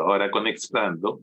Ahora conectando.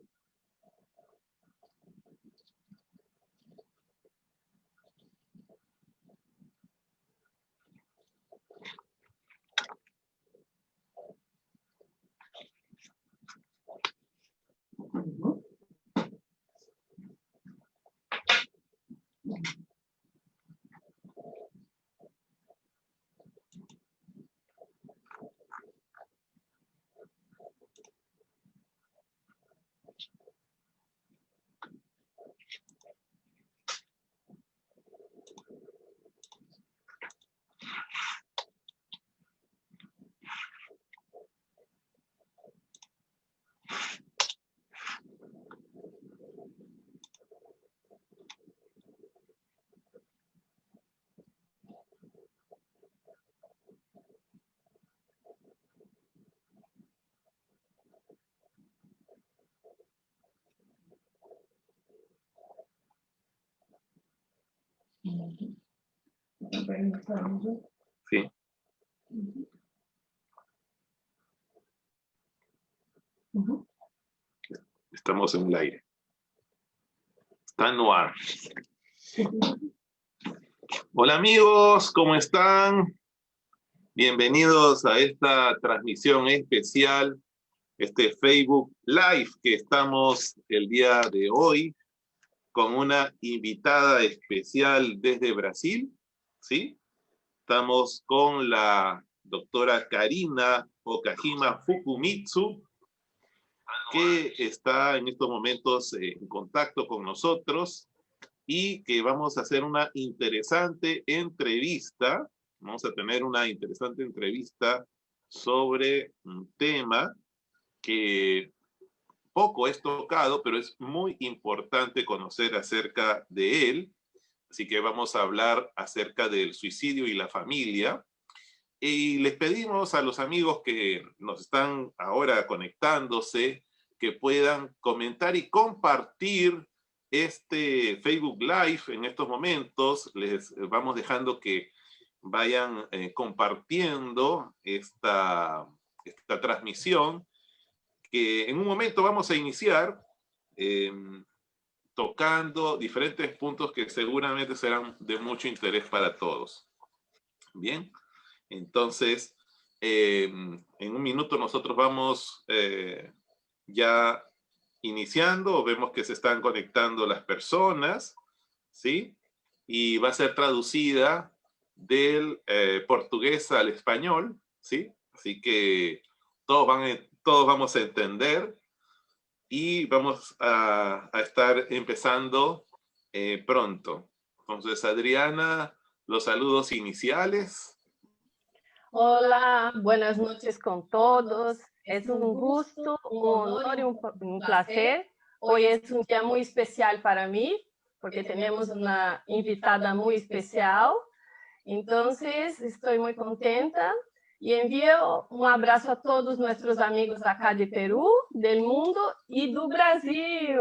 Sí. Estamos en el aire. Está no ar. Hola amigos, ¿cómo están? Bienvenidos a esta transmisión especial, este Facebook Live que estamos el día de hoy con una invitada especial desde Brasil, ¿sí? Estamos con la doctora Karina Okajima Fukumitsu, que está en estos momentos en contacto con nosotros y que vamos a hacer una interesante entrevista. Vamos a tener una interesante entrevista sobre un tema que poco es tocado, pero es muy importante conocer acerca de él. Así que vamos a hablar acerca del suicidio y la familia. Y les pedimos a los amigos que nos están ahora conectándose que puedan comentar y compartir este Facebook Live en estos momentos. Les vamos dejando que vayan compartiendo esta transmisión, que en un momento vamos a iniciar tocando diferentes puntos que seguramente serán de mucho interés para todos. Bien, entonces en un minuto nosotros vamos ya iniciando. Vemos que se están conectando las personas, ¿sí? Y va a ser traducida del portugués al español, ¿sí? Así que todos vamos a entender y vamos a estar empezando pronto. Entonces, Adriana, los saludos iniciales. Hola, buenas noches con todos. Es un gusto, un honor y un placer. Hoy es un día muy especial para mí porque tenemos una invitada muy especial. Entonces, estoy muy contenta y envío un abrazo a todos nuestros amigos acá de Perú, del mundo y do Brasil.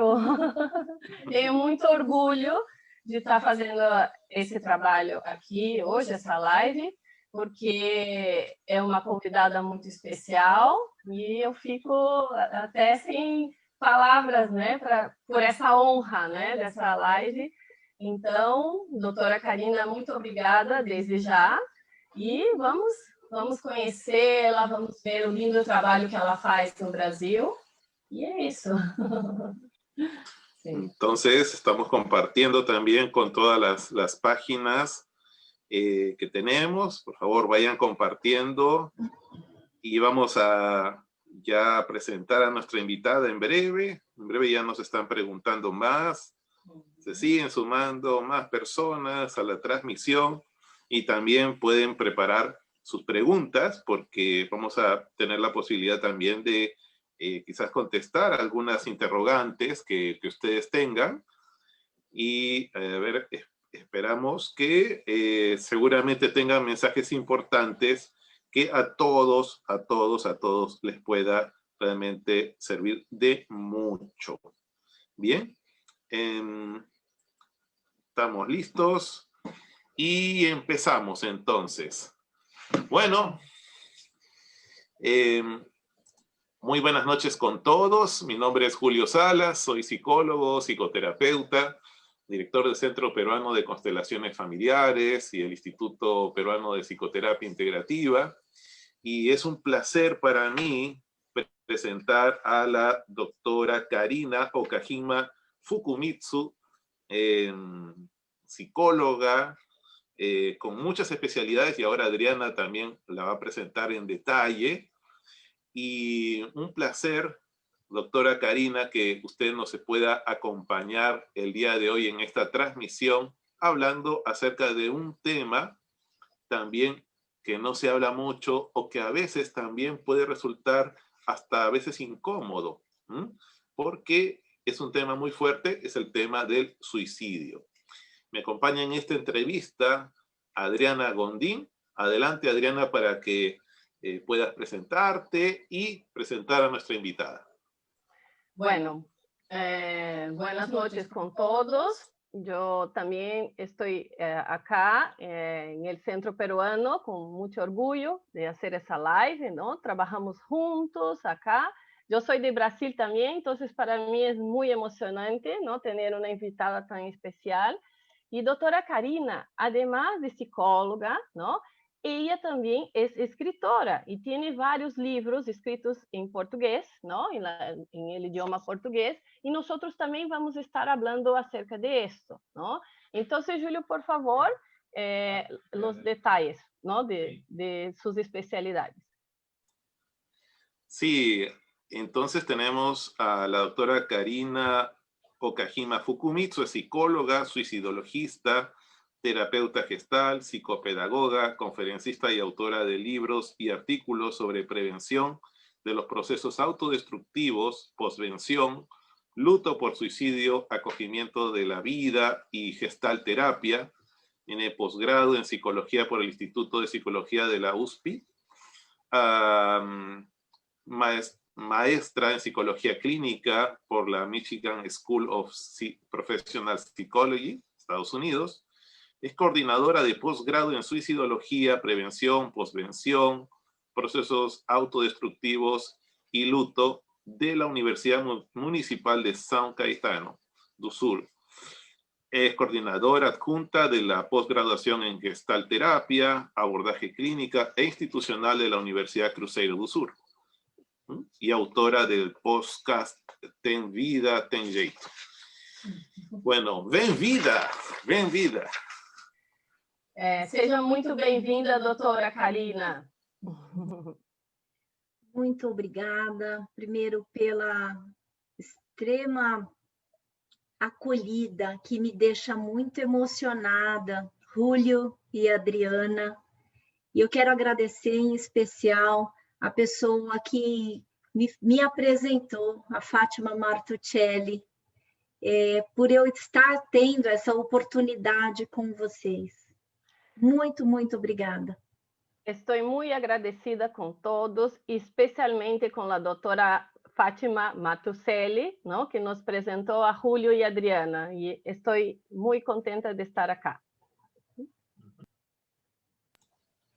Tenho muito orgulho de estar fazendo esse trabalho aqui hoje, essa live, porque é uma convidada muito especial e eu fico até sem palavras, né, por essa honra, né, dessa live. Então, doutora Karina, muito obrigada desde já e vamos conhecê-la, vamos ver o lindo trabalho que ela faz no Brasil y eso. Sí. Entonces, estamos compartiendo también con todas las páginas que tenemos. Por favor, vayan compartiendo y vamos a ya presentar a nuestra invitada en breve. En breve ya nos están preguntando más. Se siguen sumando más personas a la transmisión y también pueden preparar sus preguntas porque vamos a tener la posibilidad también de quizás contestar algunas interrogantes que ustedes tengan y a ver, esperamos que seguramente tengan mensajes importantes que a todos les pueda realmente servir de mucho. Bien, estamos listos y empezamos entonces. Bueno, Muy buenas noches con todos. Mi nombre es Julio Salas, soy psicólogo, psicoterapeuta, director del Centro Peruano de Constelaciones Familiares y el Instituto Peruano de Psicoterapia Integrativa. Y es un placer para mí presentar a la doctora Karina Okajima Fukumitsu, psicóloga, con muchas especialidades, y ahora Adriana también la va a presentar en detalle. Y un placer, doctora Karina, que usted nos pueda acompañar el día de hoy en esta transmisión, hablando acerca de un tema también que no se habla mucho o que a veces también puede resultar hasta a veces incómodo, porque es un tema muy fuerte, es el tema del suicidio. Me acompaña en esta entrevista Adriana Gondín. Adelante, Adriana, para que puedas presentarte y presentar a nuestra invitada. Bueno, buenas noches con todos. Yo también estoy acá en el Centro Peruano con mucho orgullo de hacer esa live, ¿no? Trabajamos juntos acá. Yo soy de Brasil también, entonces para mí es muy emocionante, ¿no? Tener una invitada tan especial. Y doctora Karina, además de psicóloga, ¿no? Ella también es escritora y tiene varios libros escritos en portugués, ¿no? En el idioma portugués, y nosotros también vamos a estar hablando acerca de esto, ¿no? Entonces, Julio, por favor, los detalles, ¿no? De sus especialidades. Sí, entonces tenemos a la doctora Karina Okajima Fukumitsu, es psicóloga, suicidologista, terapeuta gestal, psicopedagoga, conferencista y autora de libros y artículos sobre prevención de los procesos autodestructivos, posvención, luto por suicidio, acogimiento de la vida y gestal terapia. Tiene posgrado en psicología por el Instituto de Psicología de la USP. Maestra en psicología clínica por la Michigan School of Professional Psychology, Estados Unidos. Es coordinadora de posgrado en suicidología, prevención, posvención, procesos autodestructivos y luto de la Universidad Municipal de São Caetano do Sul. Es coordinadora adjunta de la posgraduación en Gestalt Terapia, abordaje clínica e institucional de la Universidad Cruzeiro do Sul. Y autora del podcast Tem Vida, Tem Jeito. Bueno, bem-vinda, bem-vinda. Seja muito bem-vinda, doutora Karina. Muito obrigada, primeiro pela extrema acolhida, que me deixa muito emocionada, Julio e Adriana. E eu quero agradecer em especial a pessoa que me apresentou, a Fátima Martuccelli, por eu estar tendo essa oportunidade com vocês. Muito, muito obrigada. Estoy muy agradecida con todos, especialmente con la doctora Fátima Martuccelli, ¿no? Que nos presentó a Julio y Adriana, y estoy muy contenta de estar acá.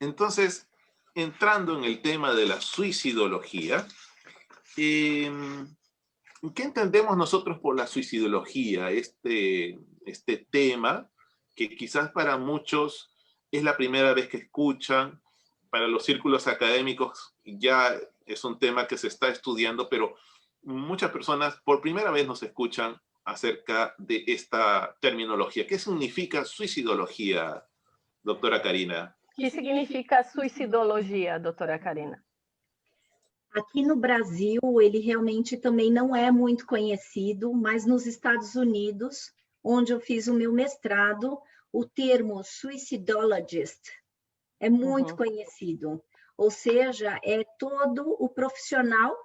Entonces, entrando en el tema de la suicidología, ¿qué entendemos nosotros por la suicidología? Este tema que quizás para muchos es la primera vez que escuchan, para los círculos académicos ya es un tema que se está estudiando, pero muchas personas por primera vez nos escuchan acerca de esta terminología. ¿Qué significa suicidología, doctora Karina? ¿Qué significa suicidología, doutora Karina? Aqui no Brasil, ele realmente também não é muito conhecido, mas nos Estados Unidos, onde eu fiz o meu mestrado, o termo suicidologist é muito conhecido. Ou seja, é todo o profissional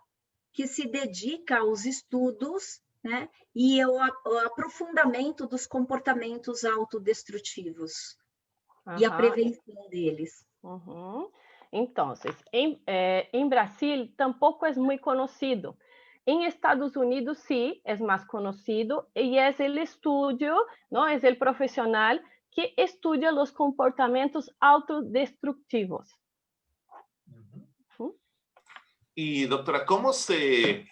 que se dedica aos estudos, né, e ao aprofundamento dos comportamentos autodestrutivos e a prevenção deles. Entonces, en Brasil tampoco es muy conocido. En Estados Unidos sí es más conocido y es el estudio, ¿no? Es el profesional que estudia los comportamientos autodestructivos. Y doctora, ¿cómo se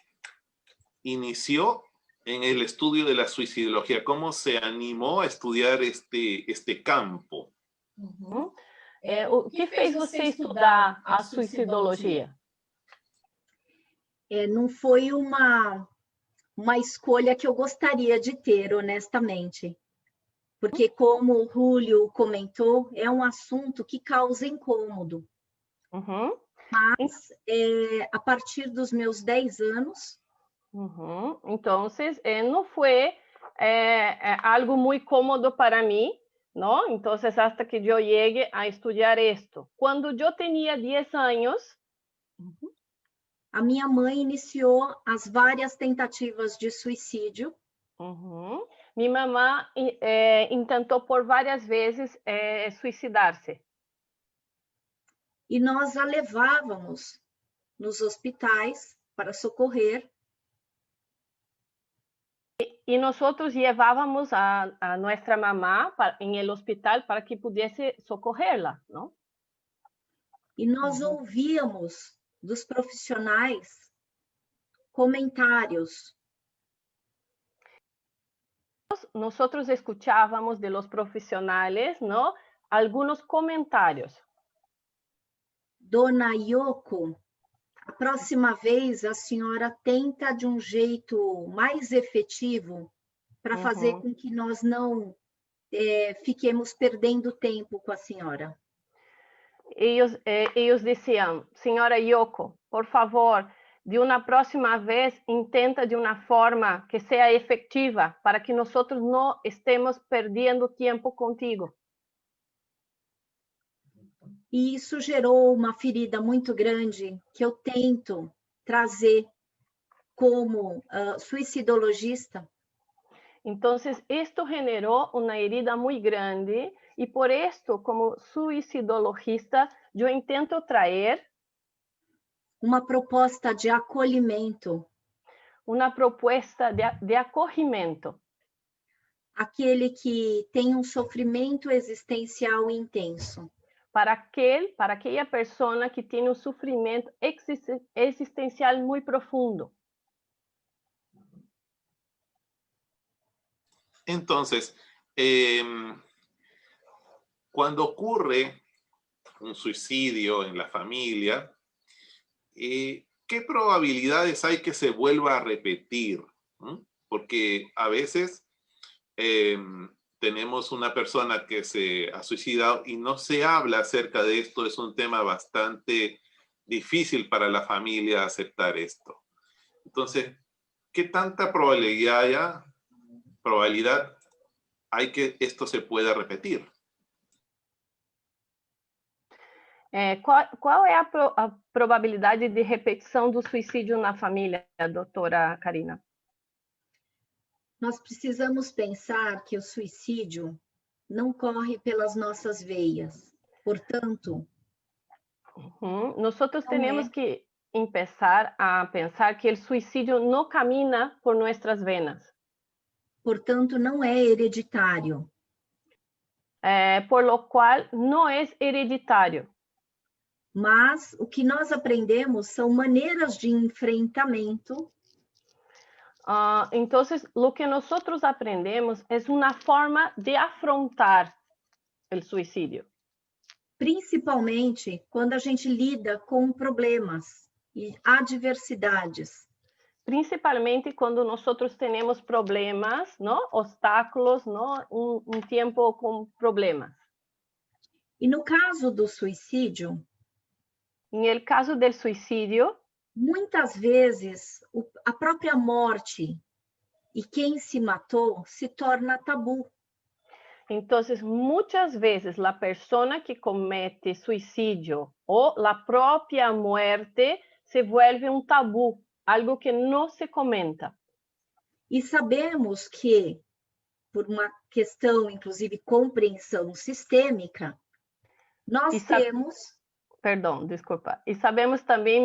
inició en el estudio de la suicidología? ¿Cómo se animó a estudiar este campo? Uhum. O que fez você estudar a suicidologia? Não foi uma escolha que eu gostaria de ter, honestamente. Porque, como o Julio comentou, é um assunto que causa incômodo. Uhum. Mas, a partir dos meus 10 anos... Uhum. Então, não foi algo muito cômodo para mim, não? Então, hasta que eu chegue a estudar isto. Quando eu tinha 10 anos... A minha mãe iniciou as várias tentativas de suicídio. Uhum. Minha mamã tentou por várias vezes suicidar-se. E nós a levávamos nos hospitais para socorrer. E nós levávamos a nossa mamã em el hospital para que pudesse socorrê-la, não? E nós ouvíamos dos profissionais comentários. Nós escuchávamos de los profissionais, não? Alguns comentários. Dona Yoko, a próxima vez a senhora tenta de um jeito mais efetivo para fazer com que nós não fiquemos perdendo tempo com a senhora. Eles diziam, senhora Yoko, por favor, de uma próxima vez, intenta de uma forma que seja efetiva, para que nós não estemos perdendo tempo contigo. E isso gerou uma ferida muito grande que eu tento trazer como suicidologista. Então, isto generou uma herida muito grande e por isto, como suicidologista, eu tento trazer uma proposta de acolhimento. Uma proposta de acolhimento. Aquele que tem um sofrimento existencial intenso. Para aquela pessoa que tem um sofrimento existencial muito profundo. Entonces, cuando ocurre un suicidio en la familia, ¿qué probabilidades hay que se vuelva a repetir? Porque a veces tenemos una persona que se ha suicidado y no se habla acerca de esto. Es un tema bastante difícil para la familia aceptar esto. Entonces, ¿qué tanta probabilidad hay que esto se pueda repetir? Qual é a probabilidade de repetição do suicídio na família, doutora Karina? Nós precisamos pensar que o suicídio não corre pelas nossas veias. Portanto, nós temos que começar a pensar que o suicídio não camina por nossas venas. Portanto, não é hereditário. Por lo qual não é hereditário. Mas o que nós aprendemos são maneiras de enfrentamento. Então, o que nós aprendemos é uma forma de afrontar o suicídio. Principalmente quando a gente lida com problemas e adversidades. Principalmente quando nós temos problemas, não? Obstáculos, não? Um tempo com problemas. E no caso do suicídio, no caso do suicídio, muitas vezes a própria morte e quem se matou se torna tabu. Então, muitas vezes a pessoa que comete suicídio ou a própria morte se vuelve um tabu, algo que não se comenta. E sabemos que, por uma questão, inclusive, compreensão sistêmica, nós temos... Perdão, desculpa. E sabemos também,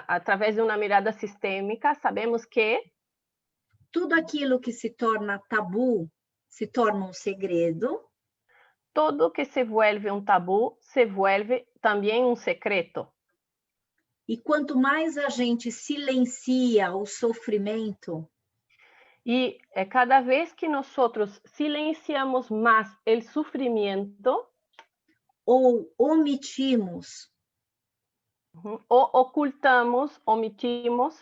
através de uma mirada sistêmica, sabemos que tudo aquilo que se torna tabu se torna um segredo. Tudo que se vuelve um tabu se vuelve também um secreto. E quanto mais a gente silencia o sofrimento, Y cada vez que nosotros silenciamos más el sufrimiento ou omitimos, o ocultamos, omitimos,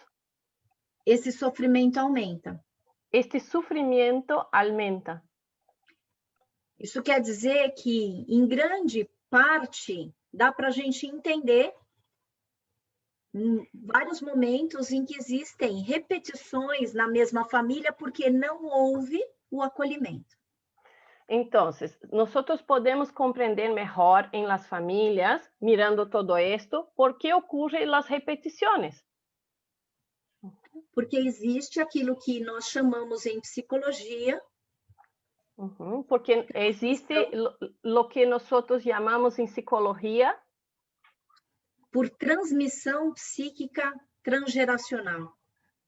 esse sofrimento aumenta. este sufrimiento aumenta. Isso quer dizer que, em grande parte, dá para a gente entender em vários momentos em que existem repetições na mesma família porque não houve o acolhimento. Entonces, nosotros podemos comprender mejor en las familias, mirando todo esto, por qué ocurren las repeticiones. Porque existe aquilo que nós chamamos em psicologia, Porque existe lo que nosotros llamamos en psicología por transmissão psíquica transgeracional.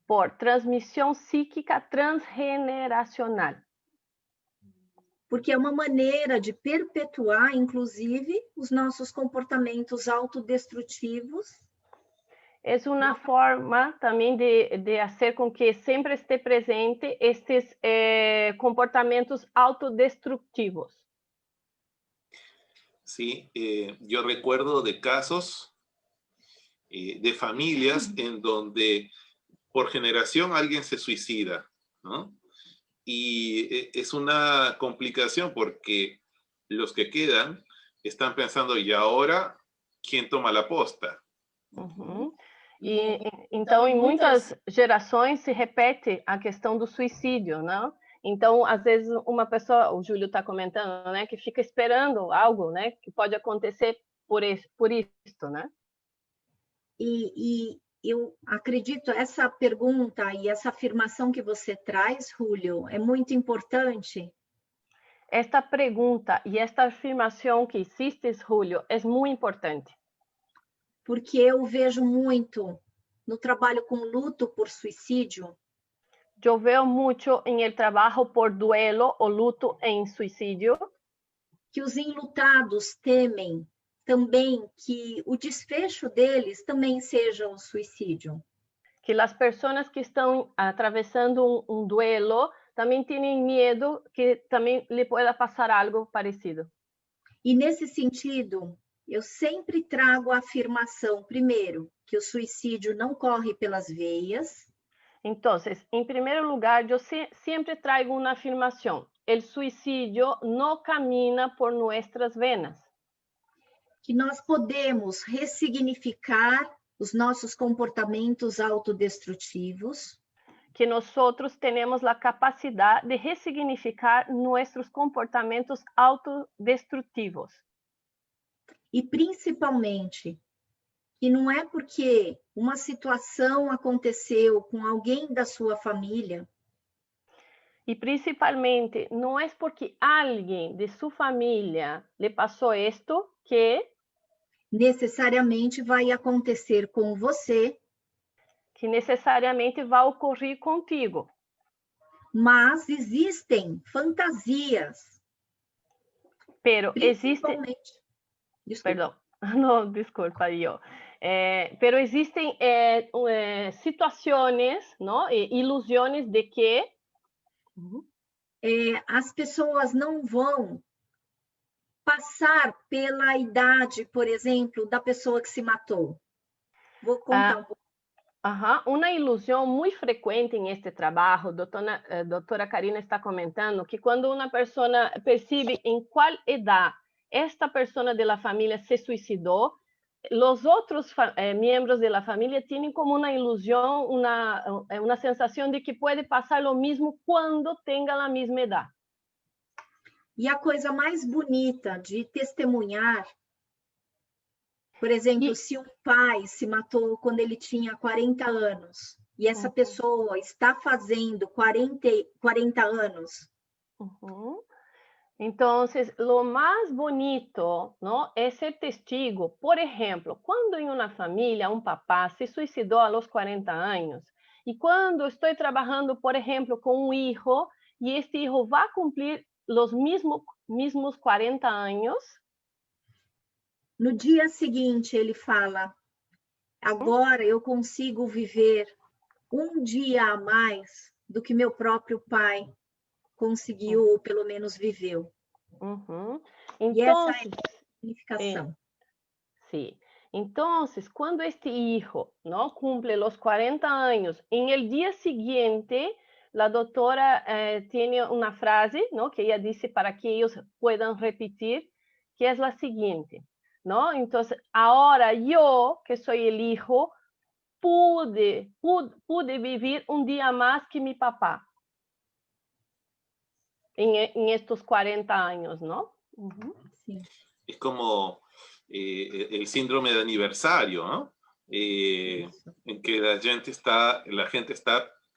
por transmisión psíquica transgeneracional. Porque é uma maneira de perpetuar, inclusive, os nossos comportamentos autodestrutivos. É uma forma também de fazer com que sempre esté presente estes comportamentos autodestructivos. Sí, yo recuerdo de casos de familias en donde por generación alguien se suicida, ¿no? Y es una complicación porque los que quedan están pensando, ¿y ahora quién toma la posta? E então, em muitas gerações se repete a questão do suicídio, não? Então, às vezes, uma pessoa, o Júlio está comentando, né, que fica esperando algo, né, que pode acontecer por isto, né? E eu acredito, essa pergunta e essa afirmação que você traz, Julio, é muito importante. Esta pergunta e esta afirmação que existe, Julio, é muito importante. Porque eu vejo muito no trabalho com luto por suicídio. Eu vejo muito em el trabalho por duelo ou luto em suicídio que os enlutados temem também que o desfecho deles também seja o suicídio. Que as pessoas que estão atravessando um duelo também têm medo que também lhe possa passar algo parecido. E nesse sentido, eu sempre trago a afirmação, primeiro, que o suicídio não corre pelas veias. Então, em primeiro lugar, eu sempre trago uma afirmação. O suicídio não camina por nossas venas. Que nós podemos ressignificar os nossos comportamentos autodestrutivos. Que nós temos a capacidade de ressignificar nossos comportamentos autodestrutivos. E principalmente, que não é porque uma situação aconteceu com alguém da sua família. E principalmente, não é porque alguém de sua família lhe passou isto que necessariamente vai acontecer com você. Que necessariamente vai ocorrer contigo. Mas existem fantasias. Pero existe... Desculpa. Perdão, não, desculpa, eu. Pero existem situações, não? Ilusões de que as pessoas não vão passar pela idade, por exemplo, da pessoa que se matou. Vou contar um pouco. Uma ilusão muito frequente em este trabalho, doutora Karina está comentando, que quando uma pessoa percebe em qual idade esta pessoa da família se suicidou, os outros membros da família têm como uma ilusão, uma sensação de que pode passar o mesmo quando tenha a mesma idade. E a coisa mais bonita de testemunhar, por exemplo, se um pai se matou quando ele tinha 40 anos, e essa pessoa está fazendo 40 anos. Então, o mais bonito, não, é ser testigo. Por exemplo, quando em uma família um papá se suicidou aos 40 anos, e quando estou trabalhando, por exemplo, com um filho, e este filho vai cumprir os mesmos 40 anos, no dia seguinte ele fala, Agora eu consigo viver um dia a mais do que meu próprio pai conseguiu, ou pelo menos viveu. E essa é a significação. Sí. Entonces, cuando este hijo, ¿no?, cumple los 40 años, en el día siguiente, la doctora tiene una frase, ¿no?, que ella dice para que ellos puedan repetir, que es la siguiente, ¿no? Entonces, ahora yo, que soy el hijo, pude vivir un día más que mi papá en estos 40 años, ¿no? Sí. Es como el síndrome de aniversario, ¿no? En que la gente está,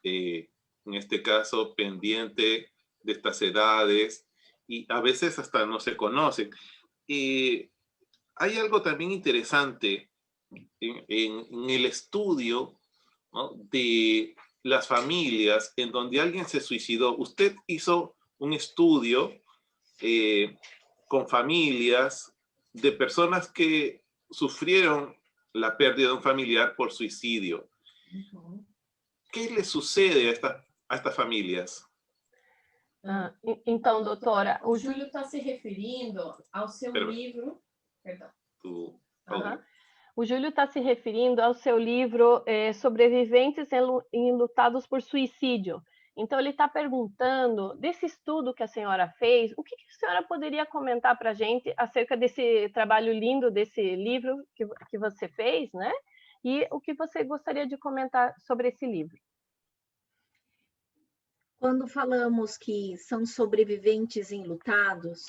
en este caso, pendiente de estas edades y a veces hasta no se conocen. Hay algo también interesante en el estudio, ¿no?, de las familias en donde alguien se suicidó. Usted hizo un estudio con familias de personas que sufrieron la pérdida de un familiar por suicidio. ¿Qué le sucede a estas familias? Então, doutora, o Júlio está se referindo ao seu livro... Perdão. O Júlio está se referindo ao seu livro Sobreviventes enlutados por suicídio. Então, ele está perguntando, desse estudo que a senhora fez, o que a senhora poderia comentar para a gente acerca desse trabalho lindo, desse livro que você fez, né? E o que você gostaria de comentar sobre esse livro? Quando falamos que são sobreviventes enlutados,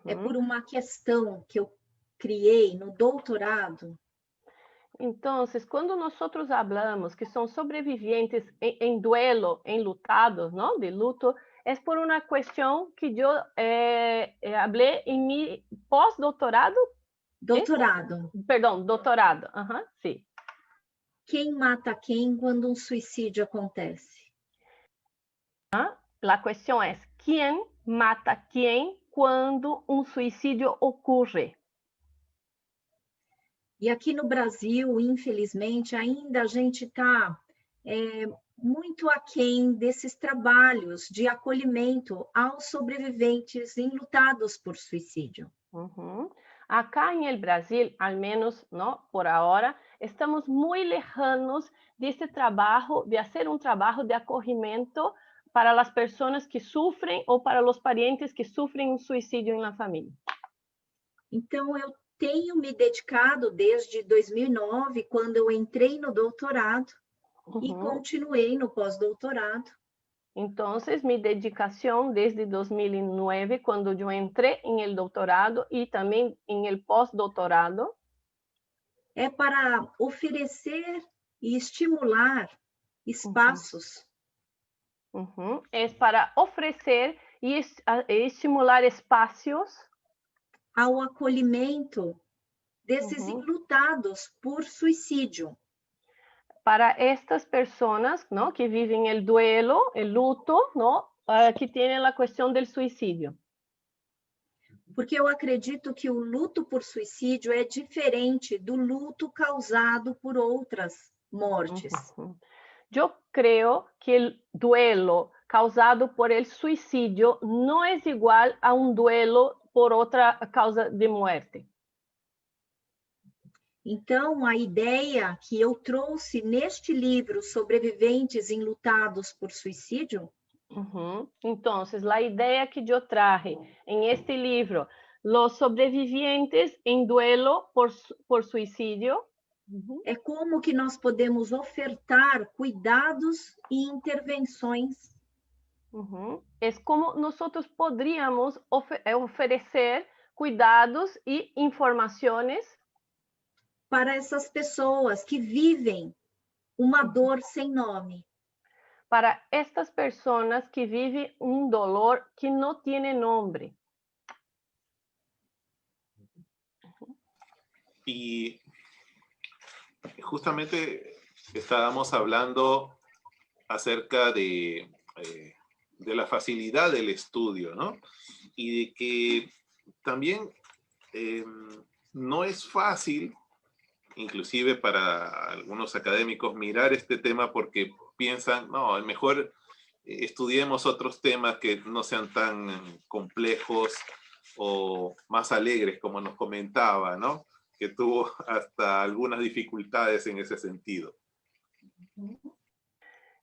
é por uma questão que eu criei no doutorado. Entonces, cuando nosotros hablamos que son sobrevivientes en duelo, enlutados, ¿no?, de luto, es por una cuestión que yo hablé en mi pós-doutorado. Doutorado. Perdão, doutorado. Sí. Quem mata quem quando um suicídio acontece? La cuestión es, ¿quién mata quién cuando un suicidio ocurre? E aqui no Brasil, infelizmente, ainda a gente está muito aquém desses trabalhos de acolhimento aos sobreviventes enlutados por suicídio. Acá en el Brasil, al menos, ¿no?, por ahora, estamos muy lejanos de este trabajo, de hacer un trabajo de acogimiento para las personas que sufren o para los parientes que sufren un suicidio en la familia. Então, eu tenho me dedicado desde 2009, quando eu entrei no doutorado, e continuei no pós-doutorado. Entonces, mi dedicación desde 2009, cuando yo entré en el doctorado y también en el pós-doutorado, é para oferecer e estimular espaços. Es para ofrecer y estimular espacios ao acolhimento desses enlutados por suicídio. Para estas personas, ¿no?, que viven el duelo, el luto, ¿no?, que tienen la cuestión del suicidio. Porque eu acredito que o luto por suicídio é diferente do luto causado por outras mortes. Yo creo que el duelo causado por el suicidio no es igual a un duelo por outra causa de muerte. Então, a ideia que eu trouxe neste livro, Sobreviventes enlutados por suicídio, Entonces, la idea que yo traje en este libro, Los sobrevivientes en duelo por suicidio, é como que nós podemos ofertar cuidados e intervenções. Es como nosotros podríamos ofrecer cuidados y informaciones para essas pessoas que vivem uma dor sem nome. Para estas personas que viven un dolor que no tiene nombre. Y justamente estábamos hablando acerca de la facilidad del estudio, ¿no? Y de que también no es fácil inclusive para algunos académicos, mirar este tema porque piensan, no, mejor estudiemos otros temas que no sean tan complejos o más alegres, como nos comentaba, ¿no? Que tuvo hasta algunas dificultades en esse sentido.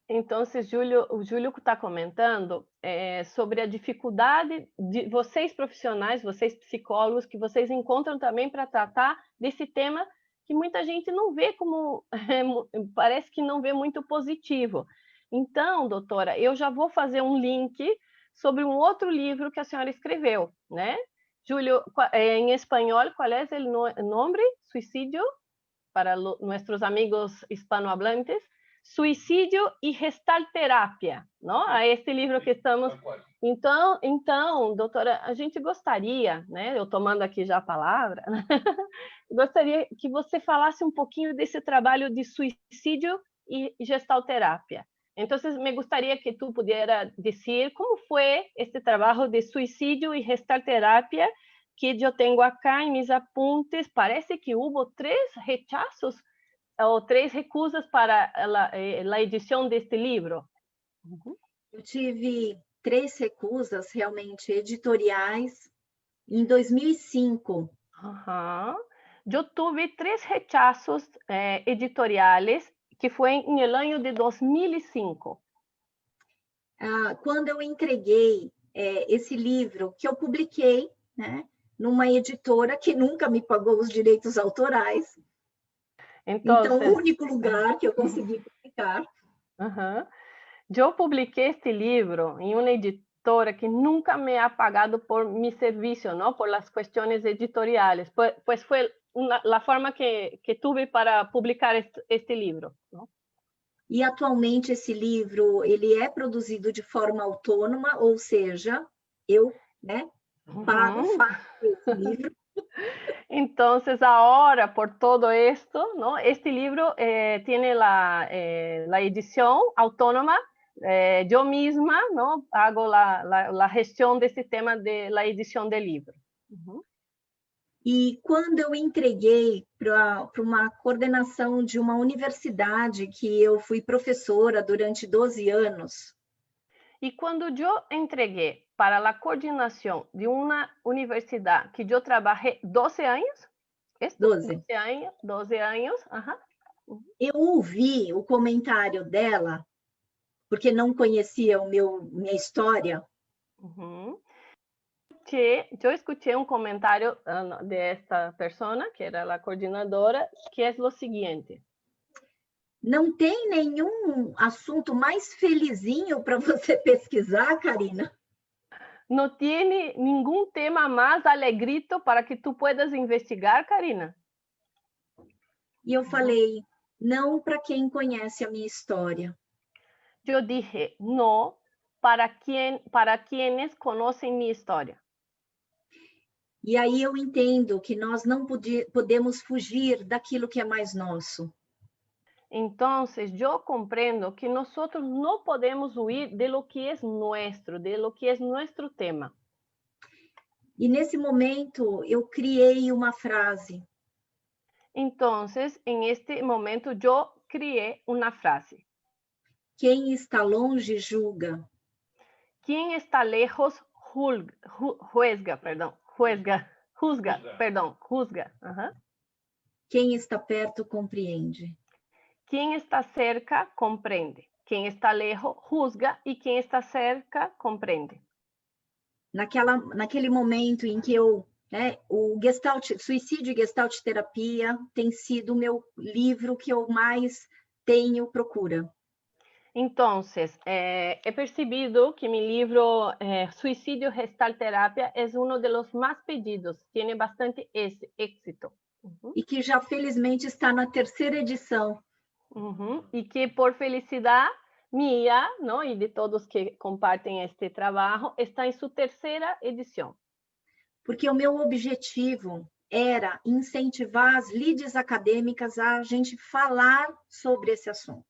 Então, o Júlio está comentando sobre a dificuldade de vocês profissionais, vocês psicólogos, que vocês encontram também para tratar desse tema que muita gente não vê como, parece que não vê muito positivo. Então, doutora, eu já vou fazer um link sobre um outro livro que a senhora escreveu, né? Júlio, em espanhol, qual é o nome? Suicídio, para nossos amigos hispanohablantes. Suicídio e Gestalterapia, não? A este livro que estamos... Então, doutora, a gente gostaria, né? Eu tomando aqui já a palavra, gostaria que você falasse um pouquinho desse trabalho de suicídio e gestalterapia. Então, me gostaria que tu pudieras dizer como foi este trabalho de suicídio e gestalterapia que eu tenho acá em mis apuntes. Parece que houve 3 rechazos ou 3 recusas para a edição deste livro. Eu tive 3 recusas realmente editoriais em 2005. Eu tive 3 rechazos editoriais que foi em el ano de 2005. Quando eu entreguei esse livro, que eu publiquei, né, numa editora que nunca me pagou os direitos autorais. Então, o único lugar que eu consegui publicar. Eu publiquei este livro em uma editora que nunca me ha pagado por mi serviço, não, por las questões editoriais. Pues foi a forma que tive para publicar este livro, não? E atualmente esse livro ele é produzido de forma autônoma, ou seja, eu, né, pago, faço esse livro. Então, agora, por todo esto, ¿no? Este libro tiene la edición autónoma. Yo misma, ¿no? Hago la gestión de este tema de la edición del libro. E quando eu entreguei para uma coordenação de uma universidade que eu fui professora durante 12 anos. E quando eu entreguei para a coordenação de uma universidade que eu trabalhei 12 anos, 12 anos, eu ouvi o comentário dela, porque não conhecia minha história. Eu escutei um comentário desta pessoa, que era a coordenadora, que é o seguinte: não tem nenhum assunto mais felizinho para você pesquisar, Karina? Não tem nenhum tema mais alegrito para que tu puedas investigar, Karina? E eu falei, não para quem conhece a minha história. Eu disse, não para quienes conhecem minha história. E aí eu entendo que nós não podemos fugir daquilo que é mais nosso. Então, eu compreendo que nós não podemos huir de lo que é nosso, de lo que é nosso tema. E nesse momento eu criei uma frase. Então, em este momento eu criei uma frase. Quem está longe julga. Quem está lejos juzga. Quem está perto compreende. Quem está cerca compreende. Quem está lejos juzga e quem está cerca compreende. Naquele momento em que o Suicídio e Gestalt Terapia tem sido o meu livro que eu mais tenho procura. Então, he percebido que meu livro Suicídio e Gestalt Terapia é um dos mais pedidos, tem bastante êxito. E que já felizmente está na 3ª edição. E que por felicidade minha, não, e de todos que compartem este trabalho, está em sua 3ª edição. Porque o meu objetivo era incentivar as lides acadêmicas a gente falar sobre esse assunto.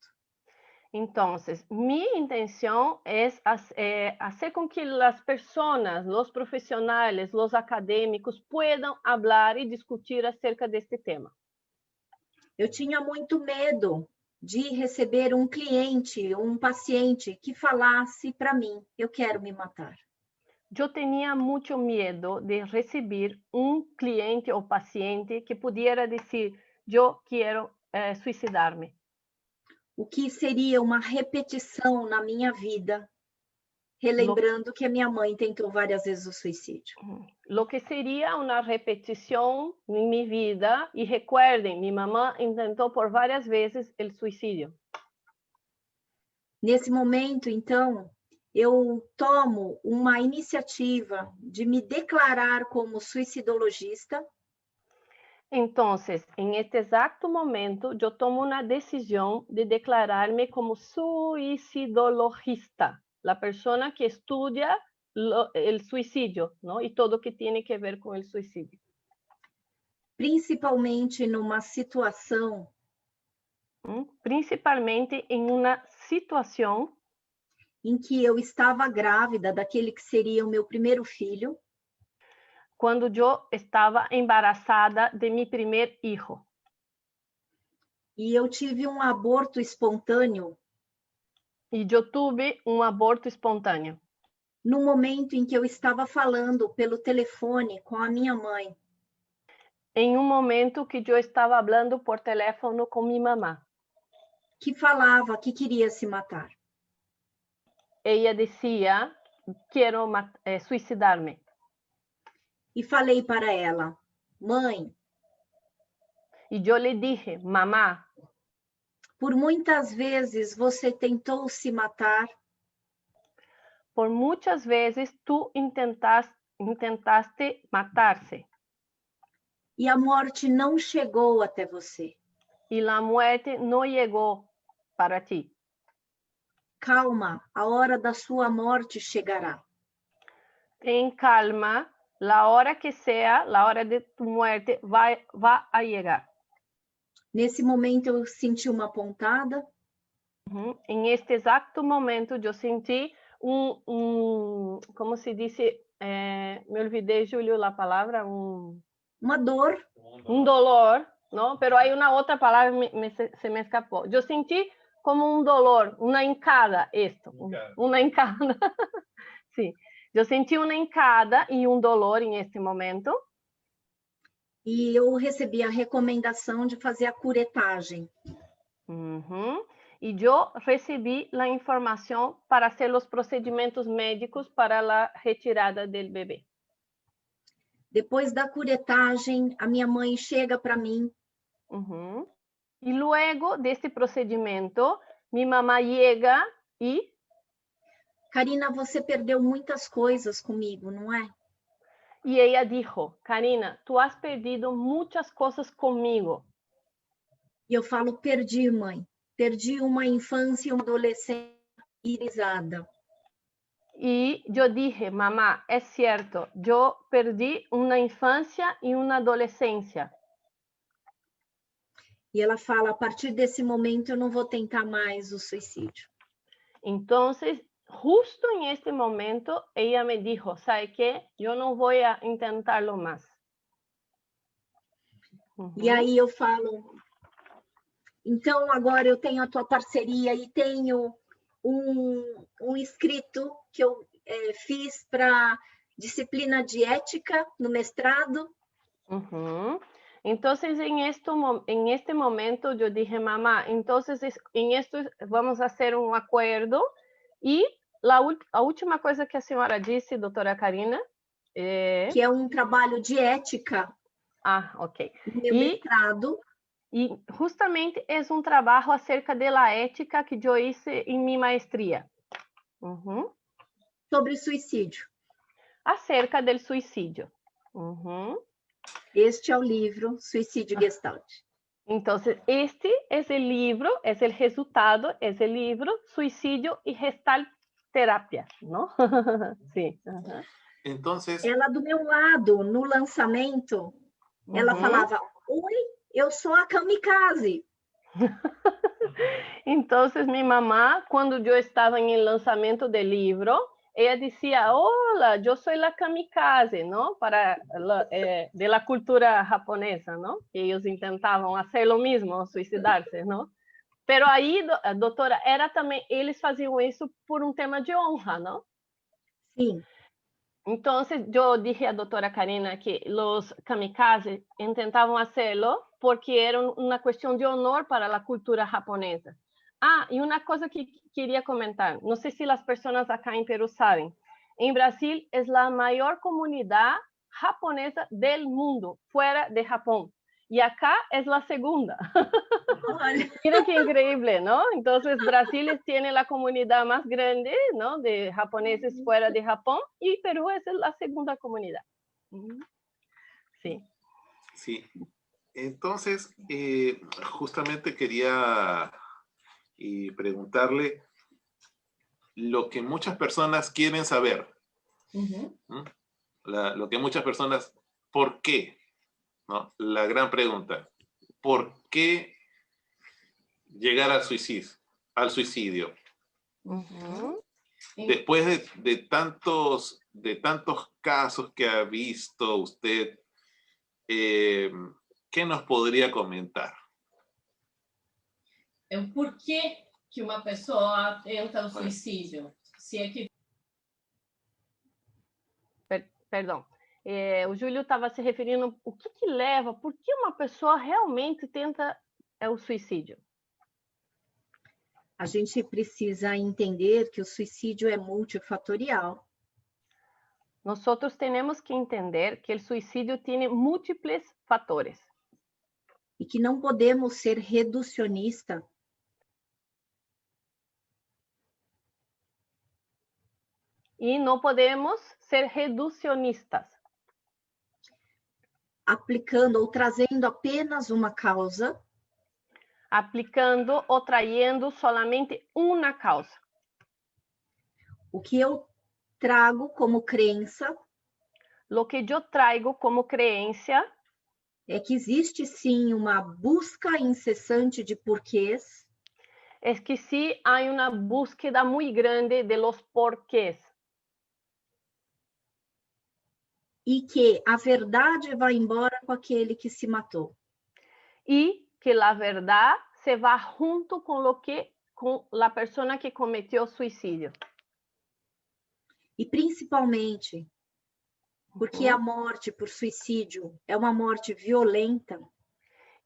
Então, minha intenção é fazer com que as pessoas, os profissionais, os acadêmicos, possam falar e discutir acerca deste tema. Eu tinha muito medo de receber um cliente, um paciente que falasse para mim, eu quero me matar. Yo tenía mucho miedo de recibir un cliente o paciente que pudiera decir, yo quiero suicidarme. O que seria uma repetição na minha vida, relembrando que a minha mãe tentou várias vezes o suicídio. Lo que sería una repetición en mi vida, y recuerden, mi mamá intentó por varias veces el suicidio. Nesse momento, então, eu tomo uma iniciativa de me declarar como suicidologista. Entonces, en este exacto momento, yo tomo una decisión de declararme como suicidologista, la persona que estudia el suicidio, ¿no? Y todo que tiene que ver con el suicidio. Principalmente numa situação Principalmente em uma situação em que eu estava grávida daquele que seria o meu primeiro filho. Quando eu estava embaraçada de meu primeiro filho. E eu tive um aborto espontâneo. E eu tive um aborto espontâneo. No momento em que eu estava falando pelo telefone com a minha mãe. Em um momento que eu estava falando por telefone com minha mamã. Que falava que queria se matar. Ela dizia, quero suicidar-me. E falei para ela, mãe. E eu lhe dije, mamá. Por muitas vezes você tentou se matar. Por muitas vezes tu intentaste matar-se. E a morte não chegou até você. E a morte não chegou para ti. Calma, a hora da sua morte chegará. Tem calma, a hora que seja, a hora de tu muerte vai a chegar. Nesse momento eu senti uma pontada. Em este exato momento eu senti como se diz, me olvidei, Júlio, a palavra, uma dor. Dolor, não? Pero aí uma outra palavra se me escapou. Eu senti como dolor, uma encada, uma encada. Sim, eu senti uma encada e dolor em este momento. E eu recebi a recomendação de fazer a curetagem. E eu recebi a informação para fazer os procedimentos médicos para a retirada do bebê. Depois da curetagem, a minha mãe chega para mim. E logo deste procedimento, minha mamã chega e... Karina, você perdeu muitas coisas comigo, não é? E ela disse, Karina, tu has perdido muitas coisas comigo. E eu falo, perdi, mãe. Perdi uma infância e uma adolescência irisada. E eu disse, mamã, é certo, eu perdi uma infância e uma adolescência. E ela fala, a partir desse momento eu não vou tentar mais o suicídio. Então, justo em este momento, ela me disse, sabe que eu não vou tentar-lo mais. E aí eu falo, então agora eu tenho a tua parceria e tenho um escrito que eu fiz para disciplina de ética no mestrado. Então, em este momento, eu disse, mamá, então, em esto vamos fazer um acordo. E a última coisa que a senhora disse, doutora Karina, que é um trabalho de ética. Ok. No meu mestrado. E justamente é um trabalho acerca da ética que eu fiz em minha maestria. Sobre suicídio. Acerca do suicídio. Este é o livro Suicídio Gestalt. Então, este é o livro, é o resultado, é o livro Suicídio e Gestalt Terapia, não? Sim. Então, ela do meu lado, no lançamento, ela falava, oi, eu sou a kamikaze. Então, minha mamã, quando eu estava em lançamento do livro, ella decía, hola, yo soy la kamikaze, ¿no? De la cultura japonesa, ¿no? Ellos intentaban hacer lo mismo, suicidarse, ¿no? Pero aí, doutora, era também, eles faziam isso por um tema de honra, não? Sim. Então, eu dije à doutora Karina que os kamikazes tentavam fazê-lo porque era uma questão de honor para a cultura japonesa. Ah, e uma coisa que queria comentar, não sei se as pessoas acá em Peru sabem, em Brasil é a maior comunidade japonesa do mundo, fora de Japão. E acá é a segunda. Miren qué increíble, ¿no? Entonces, Brasil tiene la comunidad más grande, ¿no? De japoneses fuera de Japón y Perú es la segunda comunidad. Sí. Sí. Entonces, justamente quería preguntarle lo que muchas personas quieren saber. Lo que muchas personas, ¿por qué? ¿No? La gran pregunta, ¿por qué llegar al suicidio? Después de tantos casos que ha visto usted, ¿qué nos podría comentar? Por que uma pessoa tenta o suicídio? Se é que... Perdão. O Júlio estava se referindo o que leva, por que uma pessoa realmente tenta o suicídio? A gente precisa entender que o suicídio é multifatorial. Nós temos que entender que o suicídio tem múltiplos fatores. E que não podemos ser reducionistas. E não podemos ser reducionistas. Aplicando ou trazendo apenas uma causa. Aplicando ou traindo solamente uma causa. O que eu trago como crença. Lo que eu trago como crença. É que existe sim uma busca incessante de porquês. É que sim, há uma búsqueda muito grande de los porquês. E que a verdade vai embora com aquele que se matou. E que a verdade se vai junto com a pessoa que cometeu suicídio. E principalmente porque a morte por suicídio é uma morte violenta.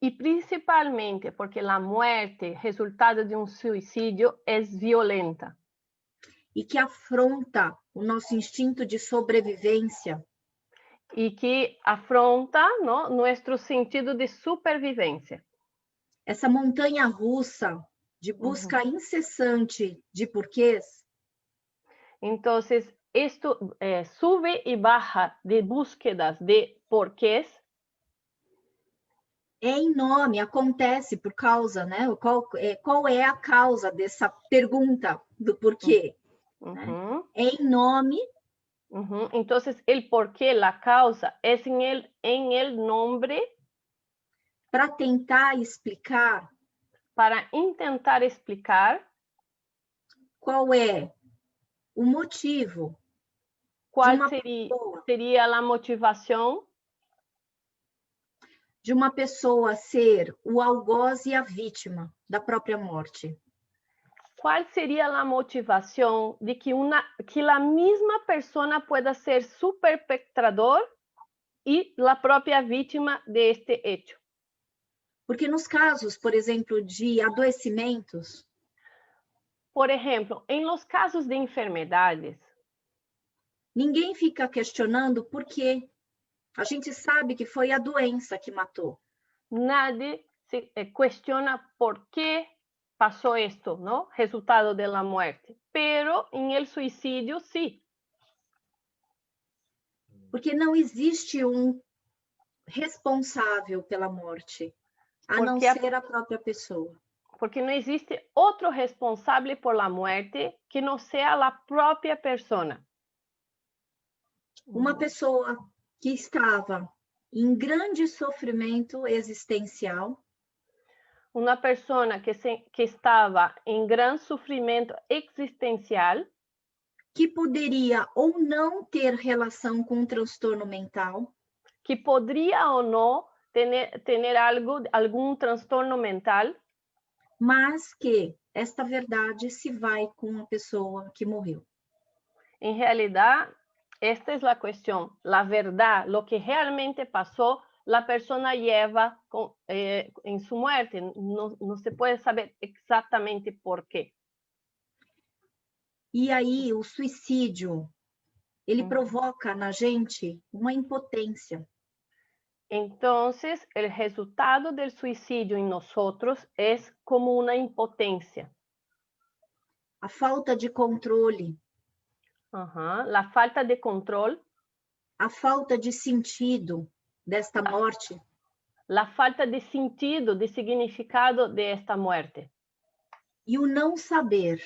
E principalmente porque a morte, resultado de suicídio, é violenta. E que afronta o nosso instinto de sobrevivência. E que afronta, não, nosso sentido de supervivência. Essa montanha russa de busca incessante de porquês. Então, isto sube e baixa de búsquedas de porquês. É enorme, acontece por causa, né? Qual é a causa dessa pergunta do porquê? Né? É em nome. Então, o porquê, a causa, é em el nombre. Para tentar explicar. Para intentar explicar. Qual é o motivo? Qual seria a motivação? De uma pessoa ser o algoz e a vítima da própria morte. Qual seria a motivação de que a mesma pessoa pueda ser su perpetrador e a própria vítima deste hecho? Porque nos casos, por exemplo, de adoecimentos. Por exemplo, em los casos de enfermedades. Ninguém fica questionando por quê. A gente sabe que foi a doença que matou. Nadie se questiona por que passou isto, não? Resultado da morte. Pero em el suicídio, sim. Porque não existe um responsável pela morte, a não ser a própria pessoa. Porque não existe outro responsável por la morte que não seja a própria pessoa. Uma pessoa que estava em grande sofrimento existencial. Uma pessoa que estava em grande sofrimento existencial. que poderia ou não ter relação com um transtorno mental, que podría o no tener algún trastorno mental, mas que esta verdade se vai com a pessoa que morreu. en realidad, esta es la cuestión. La verdad, lo que realmente pasó, la persona lleva en su muerte. No se puede saber exactamente por qué. E aí, o suicídio, ele provoca na gente uma impotência. Entonces, el resultado del suicidio en nosotros es como una impotencia. A falta de controle, La falta de control, a falta de sentido desta morte, la falta de sentido, de significado de esta muerte. e o não saber.